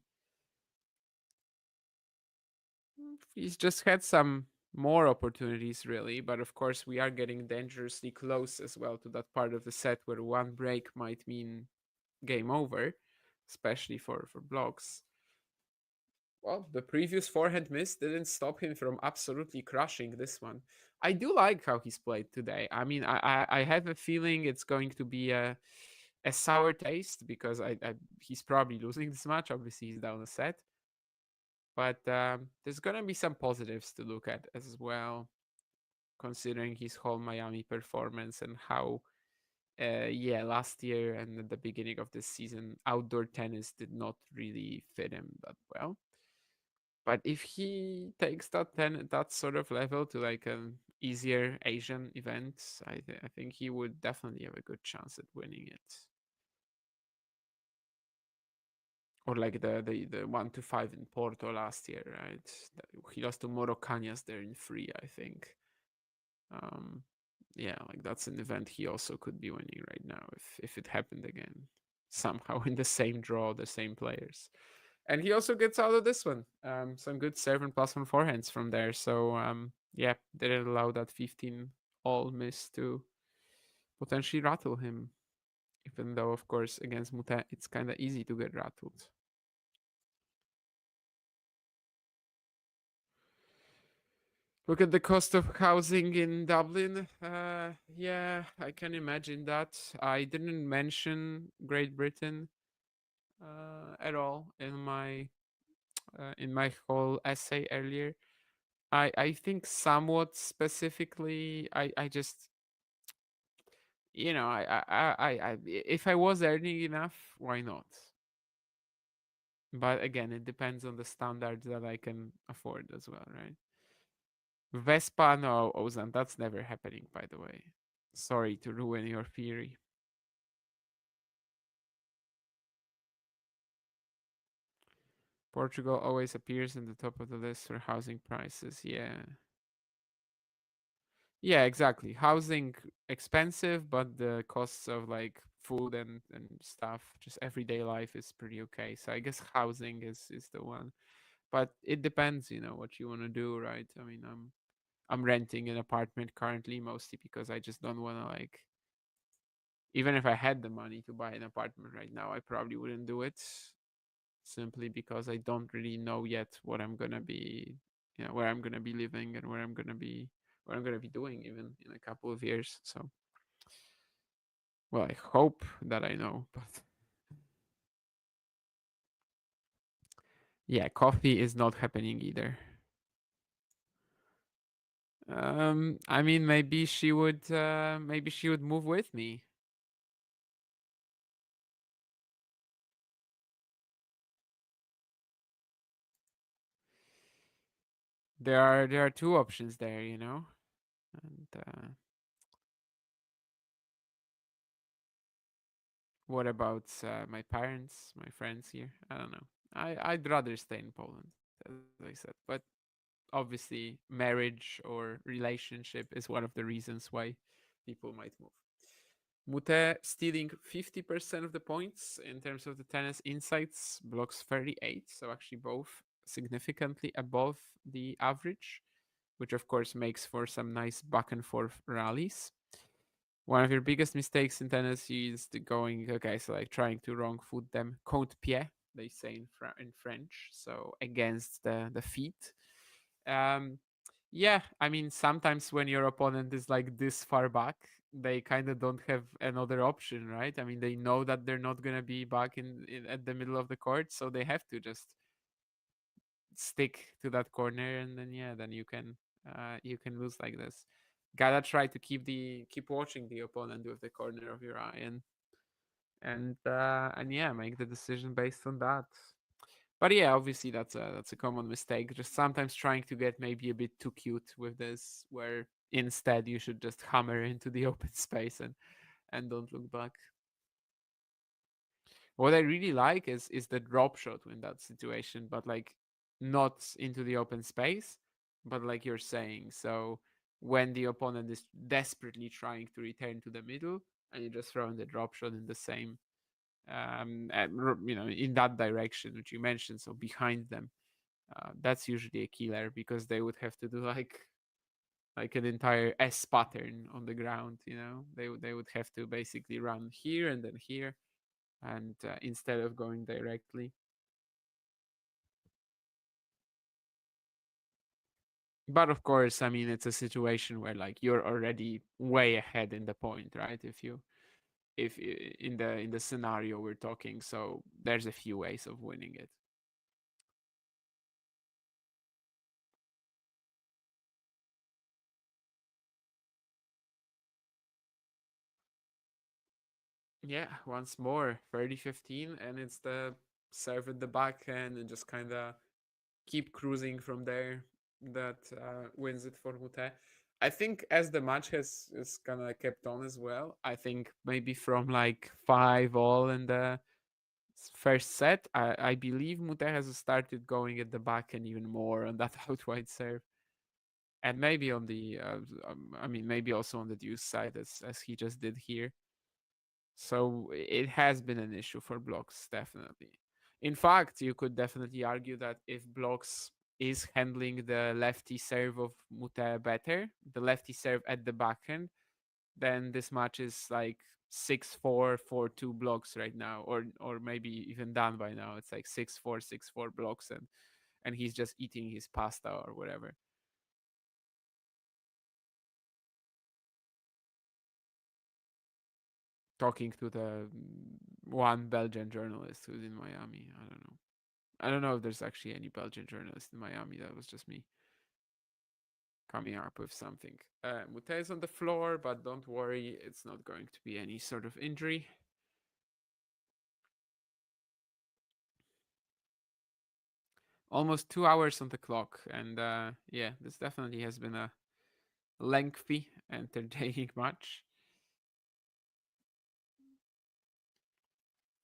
He's just had some more opportunities, really, but of course we are getting dangerously close as well to that part of the set where one break might mean game over, especially for Blockx. Well, the previous forehand miss didn't stop him from absolutely crushing this one. I do like how he's played today. I mean, I have a feeling it's going to be a sour taste because he's probably losing this match. Obviously, he's down a set. But there's going to be some positives to look at as well, considering his whole Miami performance and how, last year and at the beginning of this season, outdoor tennis did not really fit him that well. But if he takes that sort of level to like an easier Asian event, I think he would definitely have a good chance at winning it. or like the 1-5 in Porto last year, right? He lost to Moro Cañas there in 3, I think. Yeah, like that's an event he also could be winning right now if it happened again somehow in the same draw, the same players. And he also gets out of this one. Some good serve and +1 forehands from there. So yeah, didn't allow that 15 all miss to potentially rattle him. Even though, of course, against Moutet, it's kind of easy to get rattled. Look at the cost of housing in Dublin. Yeah, I can imagine that. I didn't mention Great Britain at all in my whole essay earlier. I think somewhat specifically, I just, you know, if I was earning enough, why not? But again, it depends on the standards that I can afford as well, right? Vespa, no, Ozan, that's never happening, by the way. Sorry to ruin your theory. Portugal always appears in the top of the list for housing prices. Yeah. Yeah, exactly. Housing expensive, but the costs of like food and stuff, just everyday life is pretty okay. So I guess housing is the one. But it depends, you know, what you want to do, right? I mean, I'm renting an apartment currently mostly because I just don't want to like, even if I had the money to buy an apartment right now, I probably wouldn't do it simply because I don't really know yet what I'm gonna be, you know, where I'm gonna be living and what I'm gonna be doing even in a couple of years. So, well, I hope that I know, but yeah, coffee is not happening either. I mean, maybe she would move with me. There are two options there, you know, and what about my parents, my friends here? I don't know. I'd rather stay in Poland, as I said, but obviously marriage or relationship is one of the reasons why people might move. Moutet stealing 50% of the points in terms of the tennis insights, Blockx 38, so actually both significantly above the average, which of course makes for some nice back and forth rallies. One of your biggest mistakes in tennis is going, okay, so like trying to wrong foot them, contre pied, they say in French, so against the feet. Yeah, I mean, sometimes when your opponent is like this far back, they kind of don't have another option, right? I mean, they know that they're not gonna be back in at the middle of the court, so they have to just stick to that corner, and then yeah, then you can lose like this. Gotta try to keep watching the opponent with the corner of your eye, and yeah, make the decision based on that. But yeah, obviously that's a common mistake. Just sometimes trying to get maybe a bit too cute with this, where instead you should just hammer into the open space and don't look back. What I really like is the drop shot in that situation, but like not into the open space, but like you're saying. So when the opponent is desperately trying to return to the middle, and you just throw in the drop shot in the same, you know, in that direction which you mentioned, so behind them. That's usually a killer because they would have to do like an entire S pattern on the ground. You know, they would have to basically run here and then here, and instead of going directly. But of course, I mean, it's a situation where like you're already way ahead in the point, right? If in the scenario we're talking, so there's a few ways of winning it. Yeah, once more, 30-15, and it's the serve at the backhand and just kind of keep cruising from there that wins it for Moutet. I think as the match has kind of kept on as well, I think maybe from like 5 all in the first set. I believe Moutet has started going at the back and even more on that out-wide serve. And maybe on the, maybe also on the deuce side as he just did here. So it has been an issue for Blockx, definitely. In fact, you could definitely argue that if Blockx is handling the lefty serve of Moutet better, the lefty serve at the backhand, then this match is like 6-4, 4-2 Blockx right now, or maybe even done by now. It's like 6-4, 6-4 Blockx, and he's just eating his pasta or whatever. Talking to the one Belgian journalist who's in Miami. I don't know. I don't know if there's actually any Belgian journalist in Miami. That was just me coming up with something. Moutet is on the floor, but don't worry, it's not going to be any sort of injury. Almost 2 hours on the clock, and yeah, this definitely has been a lengthy, entertaining match.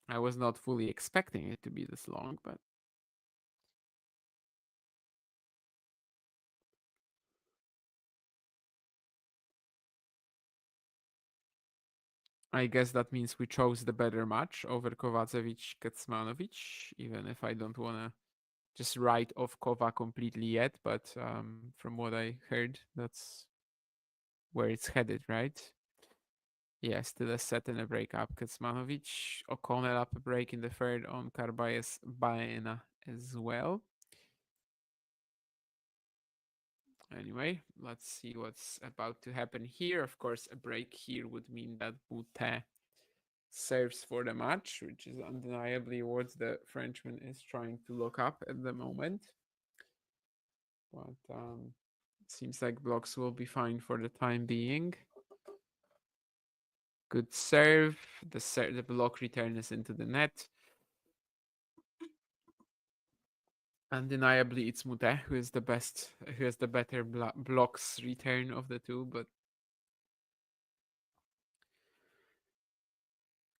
I was not fully expecting it to be this long, but I guess that means we chose the better match over Kovacevic Kecmanovic, even if I don't want to just write off Kova completely yet, but from what I heard, that's where it's headed, right? Yeah, still a set and a break up. Kecmanovic, O'Connell up a break in the third on Carbayes Baena as well. Anyway, let's see what's about to happen here. Of course, a break here would mean that Moutet serves for the match, which is undeniably what the Frenchman is trying to look up at the moment. But it seems like Blockx will be fine for the time being. Good serve. The block return is into the net. Undeniably, it's Moutet who is the best, who has the better Blockx return of the two, but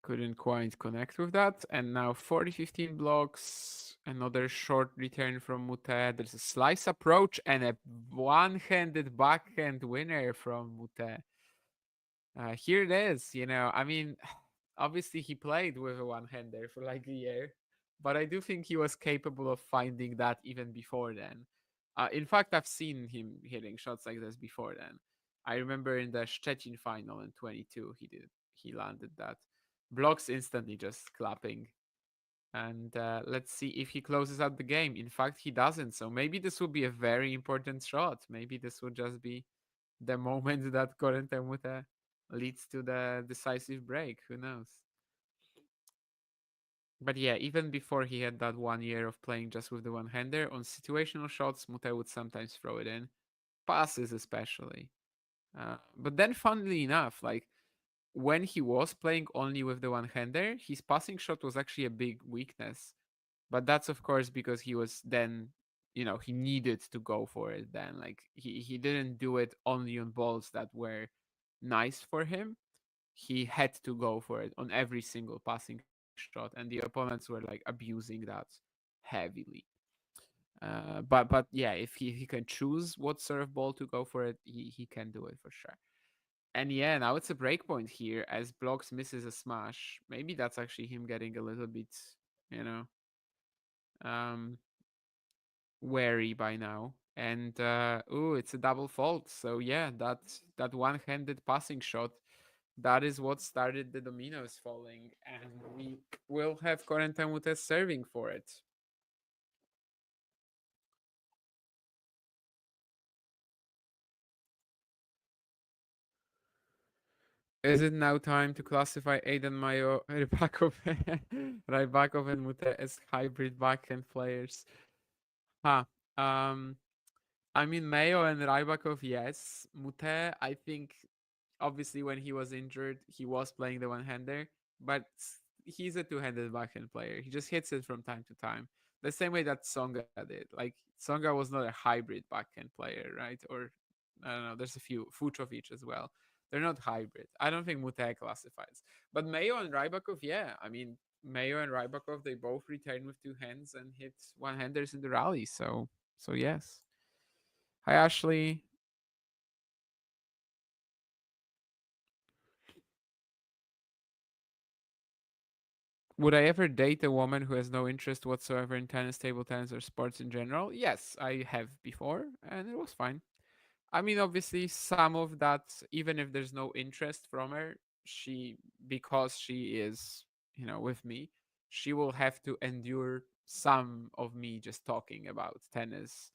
couldn't quite connect with that. And now 40-15 Blockx. Another short return from Moutet. There's a slice approach and a one-handed backhand winner from Moutet. Here it is, I mean, obviously he played with a one-hander for like a year, but I do think he was capable of finding that even before then. In fact, I've seen him hitting shots like this before then. I remember in the Szczecin final in 22, he landed that. Blockx instantly just clapping. And let's see if he closes out the game. In fact, he doesn't. So maybe this will be a very important shot. Maybe this will just be the moment that Corentin Moutet leads to the decisive break. Who knows? But yeah, even before he had that 1 year of playing just with the one-hander, on situational shots, Moutet would sometimes throw it in. Passes especially. But then funnily enough, like when he was playing only with the one-hander, his passing shot was actually a big weakness. But that's of course because he was then, he needed to go for it then. Like he didn't do it only on balls that were nice for him. He had to go for it on every single passing shot, and the opponents were like abusing that heavily. But yeah, if he can choose what sort of ball to go for it, he can do it for sure. And yeah, now it's a break point here as Blockx misses a smash. Maybe that's actually him getting a little bit, wary by now. And it's a double fault. So yeah, that one-handed passing shot, that is what started the dominoes falling, and we will have Corentin Moutet serving for it. Is it now time to classify Aidan Mayo, Rybakov, Rybakov and Moutet as hybrid backhand players? I mean, Mayo and Rybakov, yes. Moutet, I think, obviously, when he was injured, he was playing the one-hander, but he's a two-handed backhand player. He just hits it from time to time. The same way that Tsonga did. Like, Tsonga was not a hybrid backhand player, right? Or, I don't know, there's a few, Fucovic as well. They're not hybrid. I don't think Moutet classifies. But Mayo and Rybakov, yeah. I mean, Mayo and Rybakov, they both return with two hands and hit one-handers in the rally. So yes. Hi, Ashley. Would I ever date a woman who has no interest whatsoever in tennis, table tennis, or sports in general? Yes, I have before, and it was fine. I mean, obviously, some of that, even if there's no interest from her, because she is, with me, she will have to endure some of me just talking about tennis,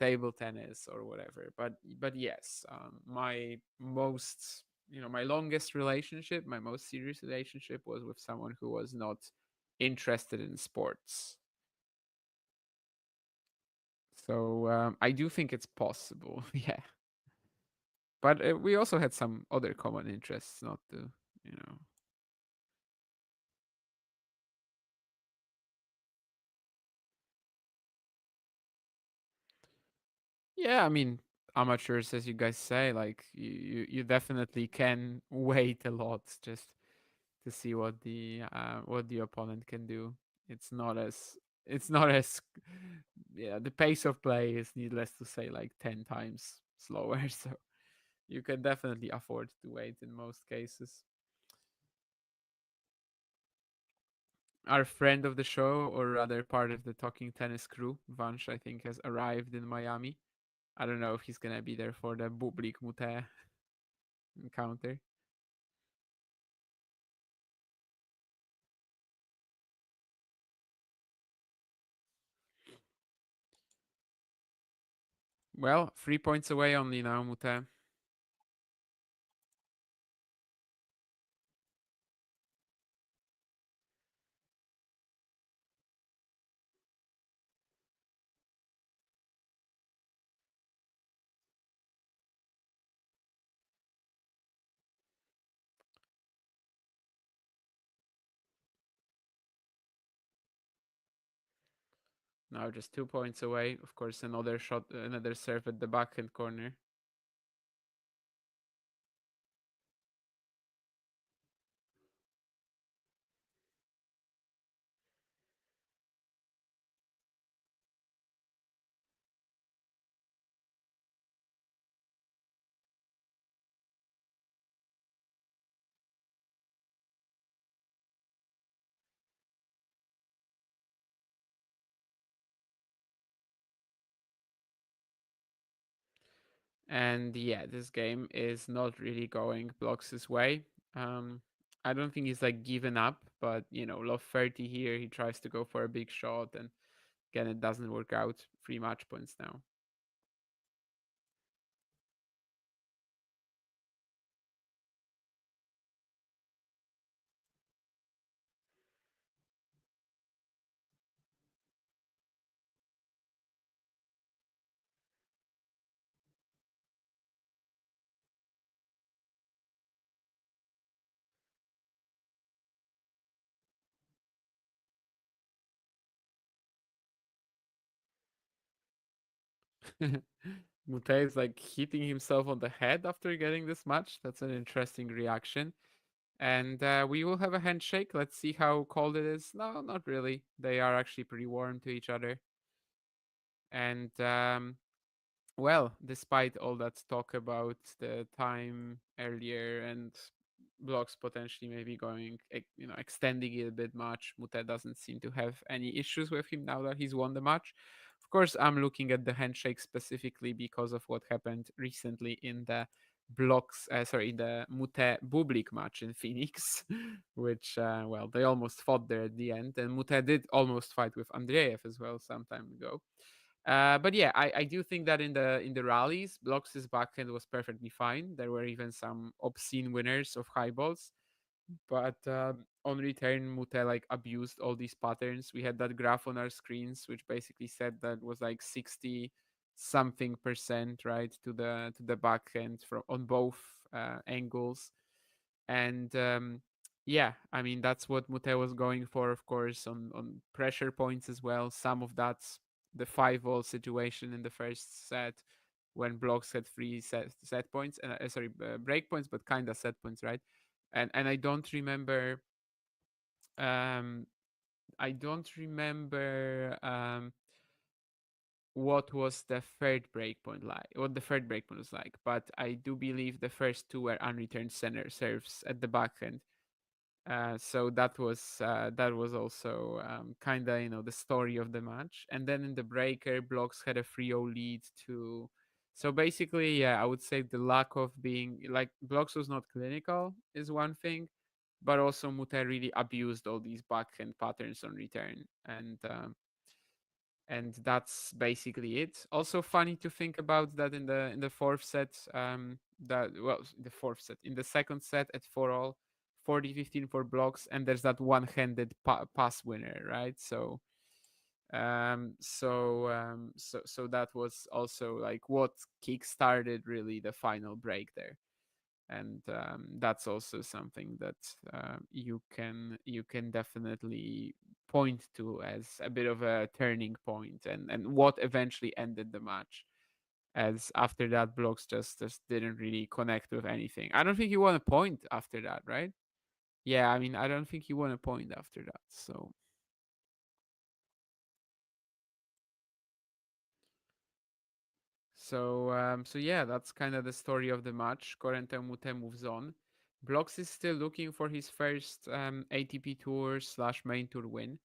table tennis, or whatever. But yes, my most, my longest relationship, my most serious relationship was with someone who was not interested in sports. So I do think it's possible. Yeah. But we also had some other common interests, not to, you know. Yeah, I mean, amateurs, as you guys say, like you definitely can wait a lot just to see what the opponent can do. It's not as it's not as yeah, the pace of play is, needless to say, like 10 times slower. So you can definitely afford to wait in most cases. Our friend of the show, or rather part of the Talking Tennis crew, Vansh, I think, has arrived in Miami. I don't know if he's gonna be there for the Bublik Moutet encounter. Well, 3 points away only now, Moutet. Now just 2 points away. Of course, another shot, another serve at the backhand corner. And yeah, this game is not really going Block's way. Um, I don't think he's like given up, but love 30 here. He tries to go for a big shot, and again, it doesn't work out. 3 match points now. Moutet is like hitting himself on the head after getting this match. That's an interesting reaction. And we will have a handshake. Let's see how cold it is. No, not really. They are actually pretty warm to each other. And well, despite all that talk about the time earlier and Blocks potentially maybe going, extending it a bit much, Moutet doesn't seem to have any issues with him now that he's won the match. Of course, I'm looking at the handshake specifically because of what happened recently in the the Moutet Bublik match in Phoenix, which, well, they almost fought there at the end, and Moutet did almost fight with Andreev as well some time ago. But yeah, I do think that in the rallies, Blox's backhand was perfectly fine. There were even some obscene winners of high balls, but on return, Moutet like abused all these patterns. We had that graph on our screens, which basically said that was like 60 something percent right to the backhand from on both angles, and yeah, I mean that's what Moutet was going for, of course, on pressure points as well. Some of that's the 5-all situation in the first set when Blocks had three set points and break points, but kind of set points, right? And I don't remember I don't remember what was the third breakpoint like, what the third breakpoint was like, but I do believe the first two were unreturned center serves at the back end. So that was also kind of the story of the match. And then in the breaker, Blockx had a 3-0 lead to. So basically, yeah, I would say the lack of being like Blockx was not clinical is one thing, but also Moutet really abused all these backhand patterns on return, and that's basically it. Also funny to think about that in the fourth set, the fourth set, in the second set at 4-all, 40-15 for Blockx, and there's that one-handed pass winner, right? So that was also like what kick-started really the final break there. And that's also something that you can definitely point to as a bit of a turning point, and what eventually ended the match, as after that Blockx just didn't really connect with anything. I don't think he won a point after that, right? Yeah, I mean, I don't think he won a point after that. So yeah, that's kind of the story of the match. Corentin Moutet moves on. Blockx is still looking for his first ATP Tour / main tour win.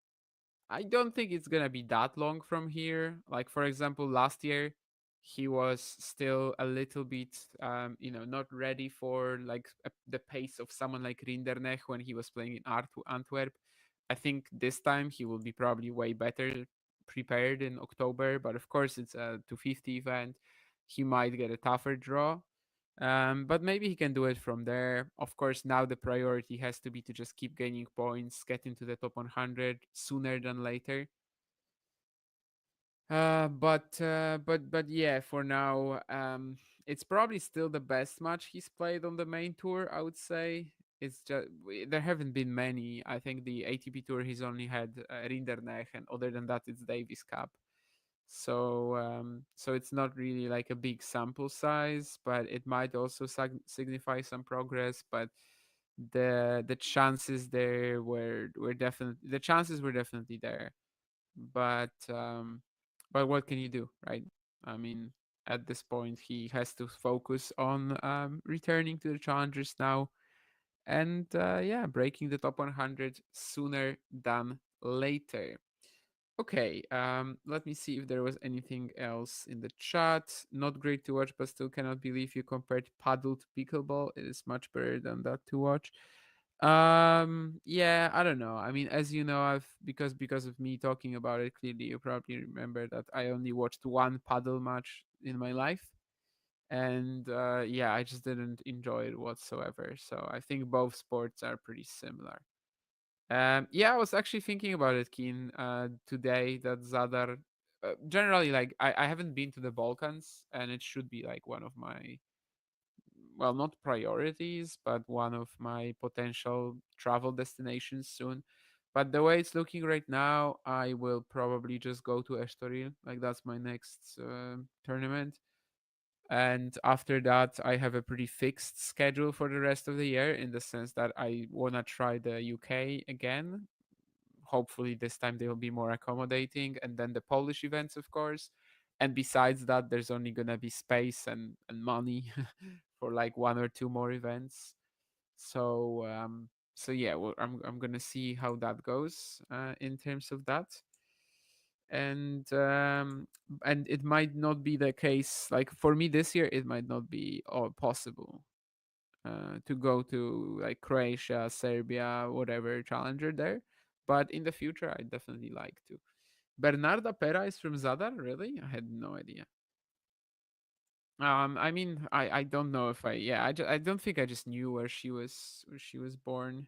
I don't think it's gonna be that long from here. Like for example, last year he was still a little bit, not ready for like the pace of someone like Rinderknecht when he was playing in Antwerp. I think this time he will be probably way better prepared in October, but of course it's a 250 event. He might get a tougher draw. But maybe he can do it from there. Of course, now the priority has to be to just keep gaining points, get into the top 100 sooner than later. But yeah, for now, it's probably still the best match he's played on the main tour. I would say it's just there haven't been many. I think the ATP tour he's only had Rinderknecht, and other than that, it's Davis Cup. So it's not really like a big sample size, but it might also signify some progress. But the chances there were definitely the chances were definitely there. But what can you do, right? I mean, at this point, he has to focus on returning to the challengers now, and yeah, breaking the top 100 sooner than later. Okay, let me see if there was anything else in the chat. Not great to watch, but still cannot believe you compared paddle to pickleball. It is much better than that to watch. Yeah, I don't know. I mean, as you know, I've because of me talking about it, clearly you probably remember that I only watched one paddle match in my life. And yeah, I just didn't enjoy it whatsoever. So I think both sports are pretty similar. Yeah, I was actually thinking about it, Keen, today that Zadar, generally, like, I haven't been to the Balkans, and it should be like one of my, well, not priorities, but one of my potential travel destinations soon. But the way it's looking right now, I will probably just go to Estoril. Like, that's my next tournament. And after that, I have a pretty fixed schedule for the rest of the year, in the sense that I want to try the UK again. Hopefully this time they will be more accommodating, and then the Polish events, of course. And besides that, there's only gonna be space and money for like one or two more events. So yeah, well, I'm gonna see how that goes in terms of that. And it might not be the case, like for me this year it might not be all possible to go to like Croatia, Serbia, whatever challenger there. But in the future, I'd definitely like to. Bernarda Pera is from Zadar, really? I had no idea. I mean, I don't know if I don't think I just knew where she was born.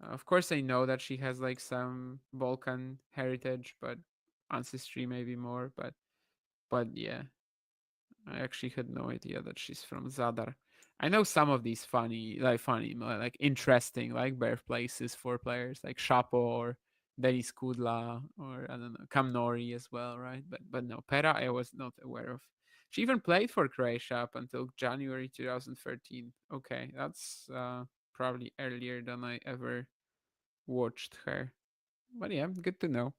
Of course, I know that she has like some Balkan heritage, but ancestry maybe more. But yeah, I actually had no idea that she's from Zadar. I know some of these like interesting, like birthplaces for players, like Shapo or Denis Kudla, or I don't know, Kamnori as well, right? But no, Pera I was not aware of. She even played for Croatia up until January 2013. Okay, that's probably earlier than I ever watched her. But yeah, good to know.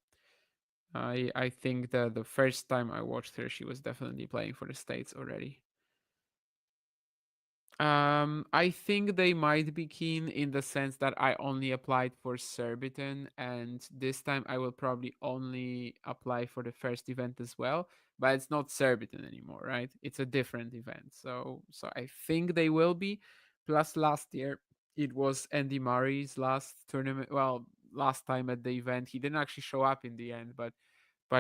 I think that the first time I watched her, she was definitely playing for the States already. I think they might be keen in the sense that I only applied for Surbiton, and this time I will probably only apply for the first event as well. But it's not Surbiton anymore, right? It's a different event. So I think they will be. Plus, last year it was Andy Murray's last tournament. Well, last time at the event, he didn't actually show up in the end, but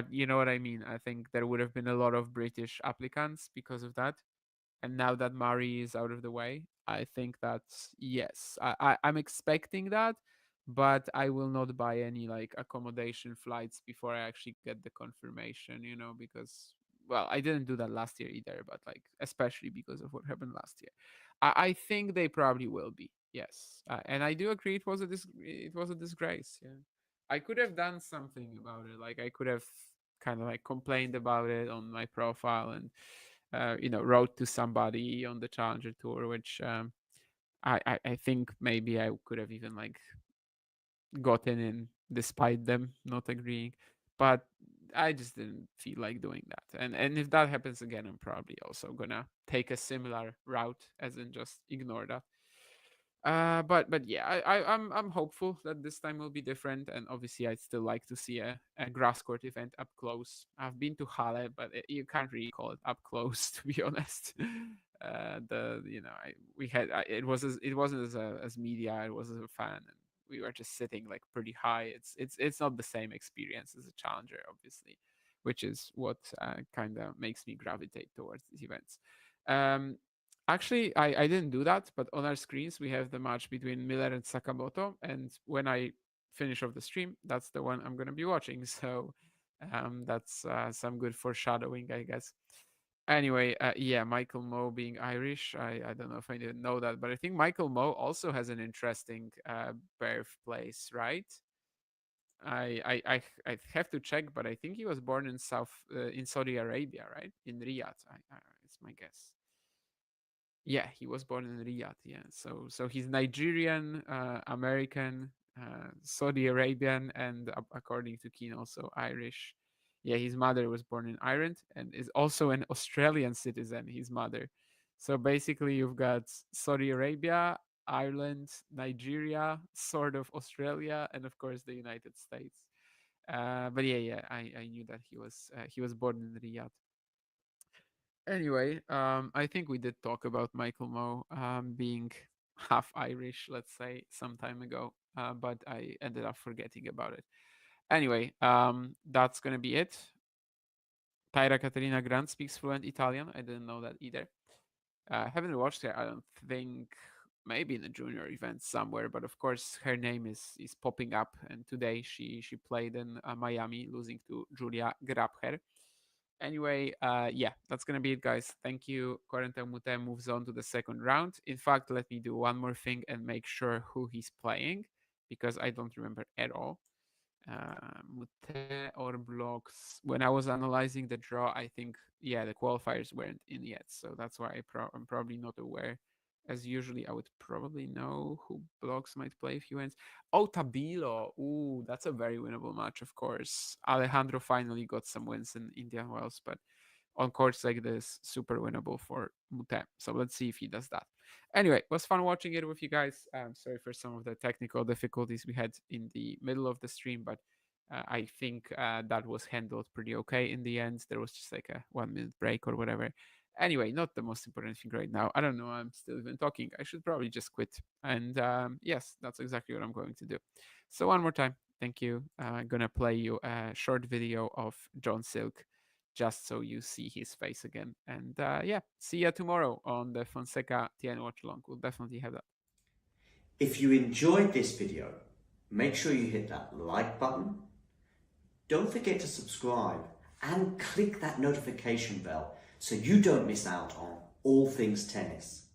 you know what I mean. I think there would have been a lot of British applicants because of that. And now that Mari is out of the way, I think that yes, I'm expecting that, but I will not buy any like accommodation flights before I actually get the confirmation, because well, I didn't do that last year either, but like especially because of what happened last year, I think they probably will be, yes, and I do agree it was a disgrace. Yeah, I could have done something about it, like I could have kind of like complained about it on my profile and wrote to somebody on the Challenger Tour, which I think maybe I could have even like gotten in despite them not agreeing, but I just didn't feel like doing that. And if that happens again, I'm probably also gonna take a similar route, as in just ignore that. But yeah, I'm hopeful that this time will be different, and obviously I'd still like to see a grass court event up close. I've been to Halle, but you can't really call it up close, to be honest. It wasn't as media, it was as a fan, and we were just sitting like pretty high. It's not the same experience as a challenger, obviously, which is what kind of makes me gravitate towards these events. Actually, I didn't do that, but on our screens we have the match between Miller and Sakamoto, and when I finish off the stream, that's the one I'm going to be watching. So that's some good foreshadowing, I guess. Anyway, yeah, Michael Moe being Irish, I don't know if I didn't know that, but I think Michael Moe also has an interesting birthplace, right? I have to check, but I think he was born in Saudi Arabia, right? In Riyadh, it's my guess. Yeah, he was born in Riyadh. Yeah, so he's Nigerian, American, Saudi Arabian, and according to Keen, also Irish. Yeah, his mother was born in Ireland and is also an Australian citizen. His mother. So basically, you've got Saudi Arabia, Ireland, Nigeria, sort of Australia, and of course the United States. But yeah, I knew that he was born in Riyadh. Anyway, I think we did talk about Michael Moe being half Irish, let's say, some time ago, but I ended up forgetting about it. Anyway, that's gonna be it. Tyra Caterina Grant speaks fluent Italian. I didn't know that either. Haven't watched her. I don't think. Maybe in a junior event somewhere, but of course her name is popping up. And today she played in Miami, losing to Julia Grabher. Anyway, yeah, that's gonna be it, guys. Thank you. Corentin Moutet moves on to the second round. In fact, let me do one more thing and make sure who he's playing, because I don't remember at all. Moutet or Blockx. When I was analyzing the draw, I think, yeah, the qualifiers weren't in yet, so that's why I'm probably not aware. As usually, I would probably know who Blockx might play if he wins. Oh, Tabilo. Ooh, that's a very winnable match, of course. Alejandro finally got some wins in Indian Wells, but on courts like this, super winnable for Moutet. So let's see if he does that. Anyway, it was fun watching it with you guys. Sorry for some of the technical difficulties we had in the middle of the stream, but I think that was handled pretty okay in the end. There was just like a 1 minute break or whatever. Anyway, not the most important thing right now. I don't know. I'm still even talking. I should probably just quit. And yes, that's exactly what I'm going to do. So one more time, thank you. I'm going to play you a short video of John Silk, just so you see his face again. And yeah, see you tomorrow on the Fonseca TN Watch Along. We'll definitely have that. If you enjoyed this video, make sure you hit that like button. Don't forget to subscribe and click that notification bell so you don't miss out on all things tennis.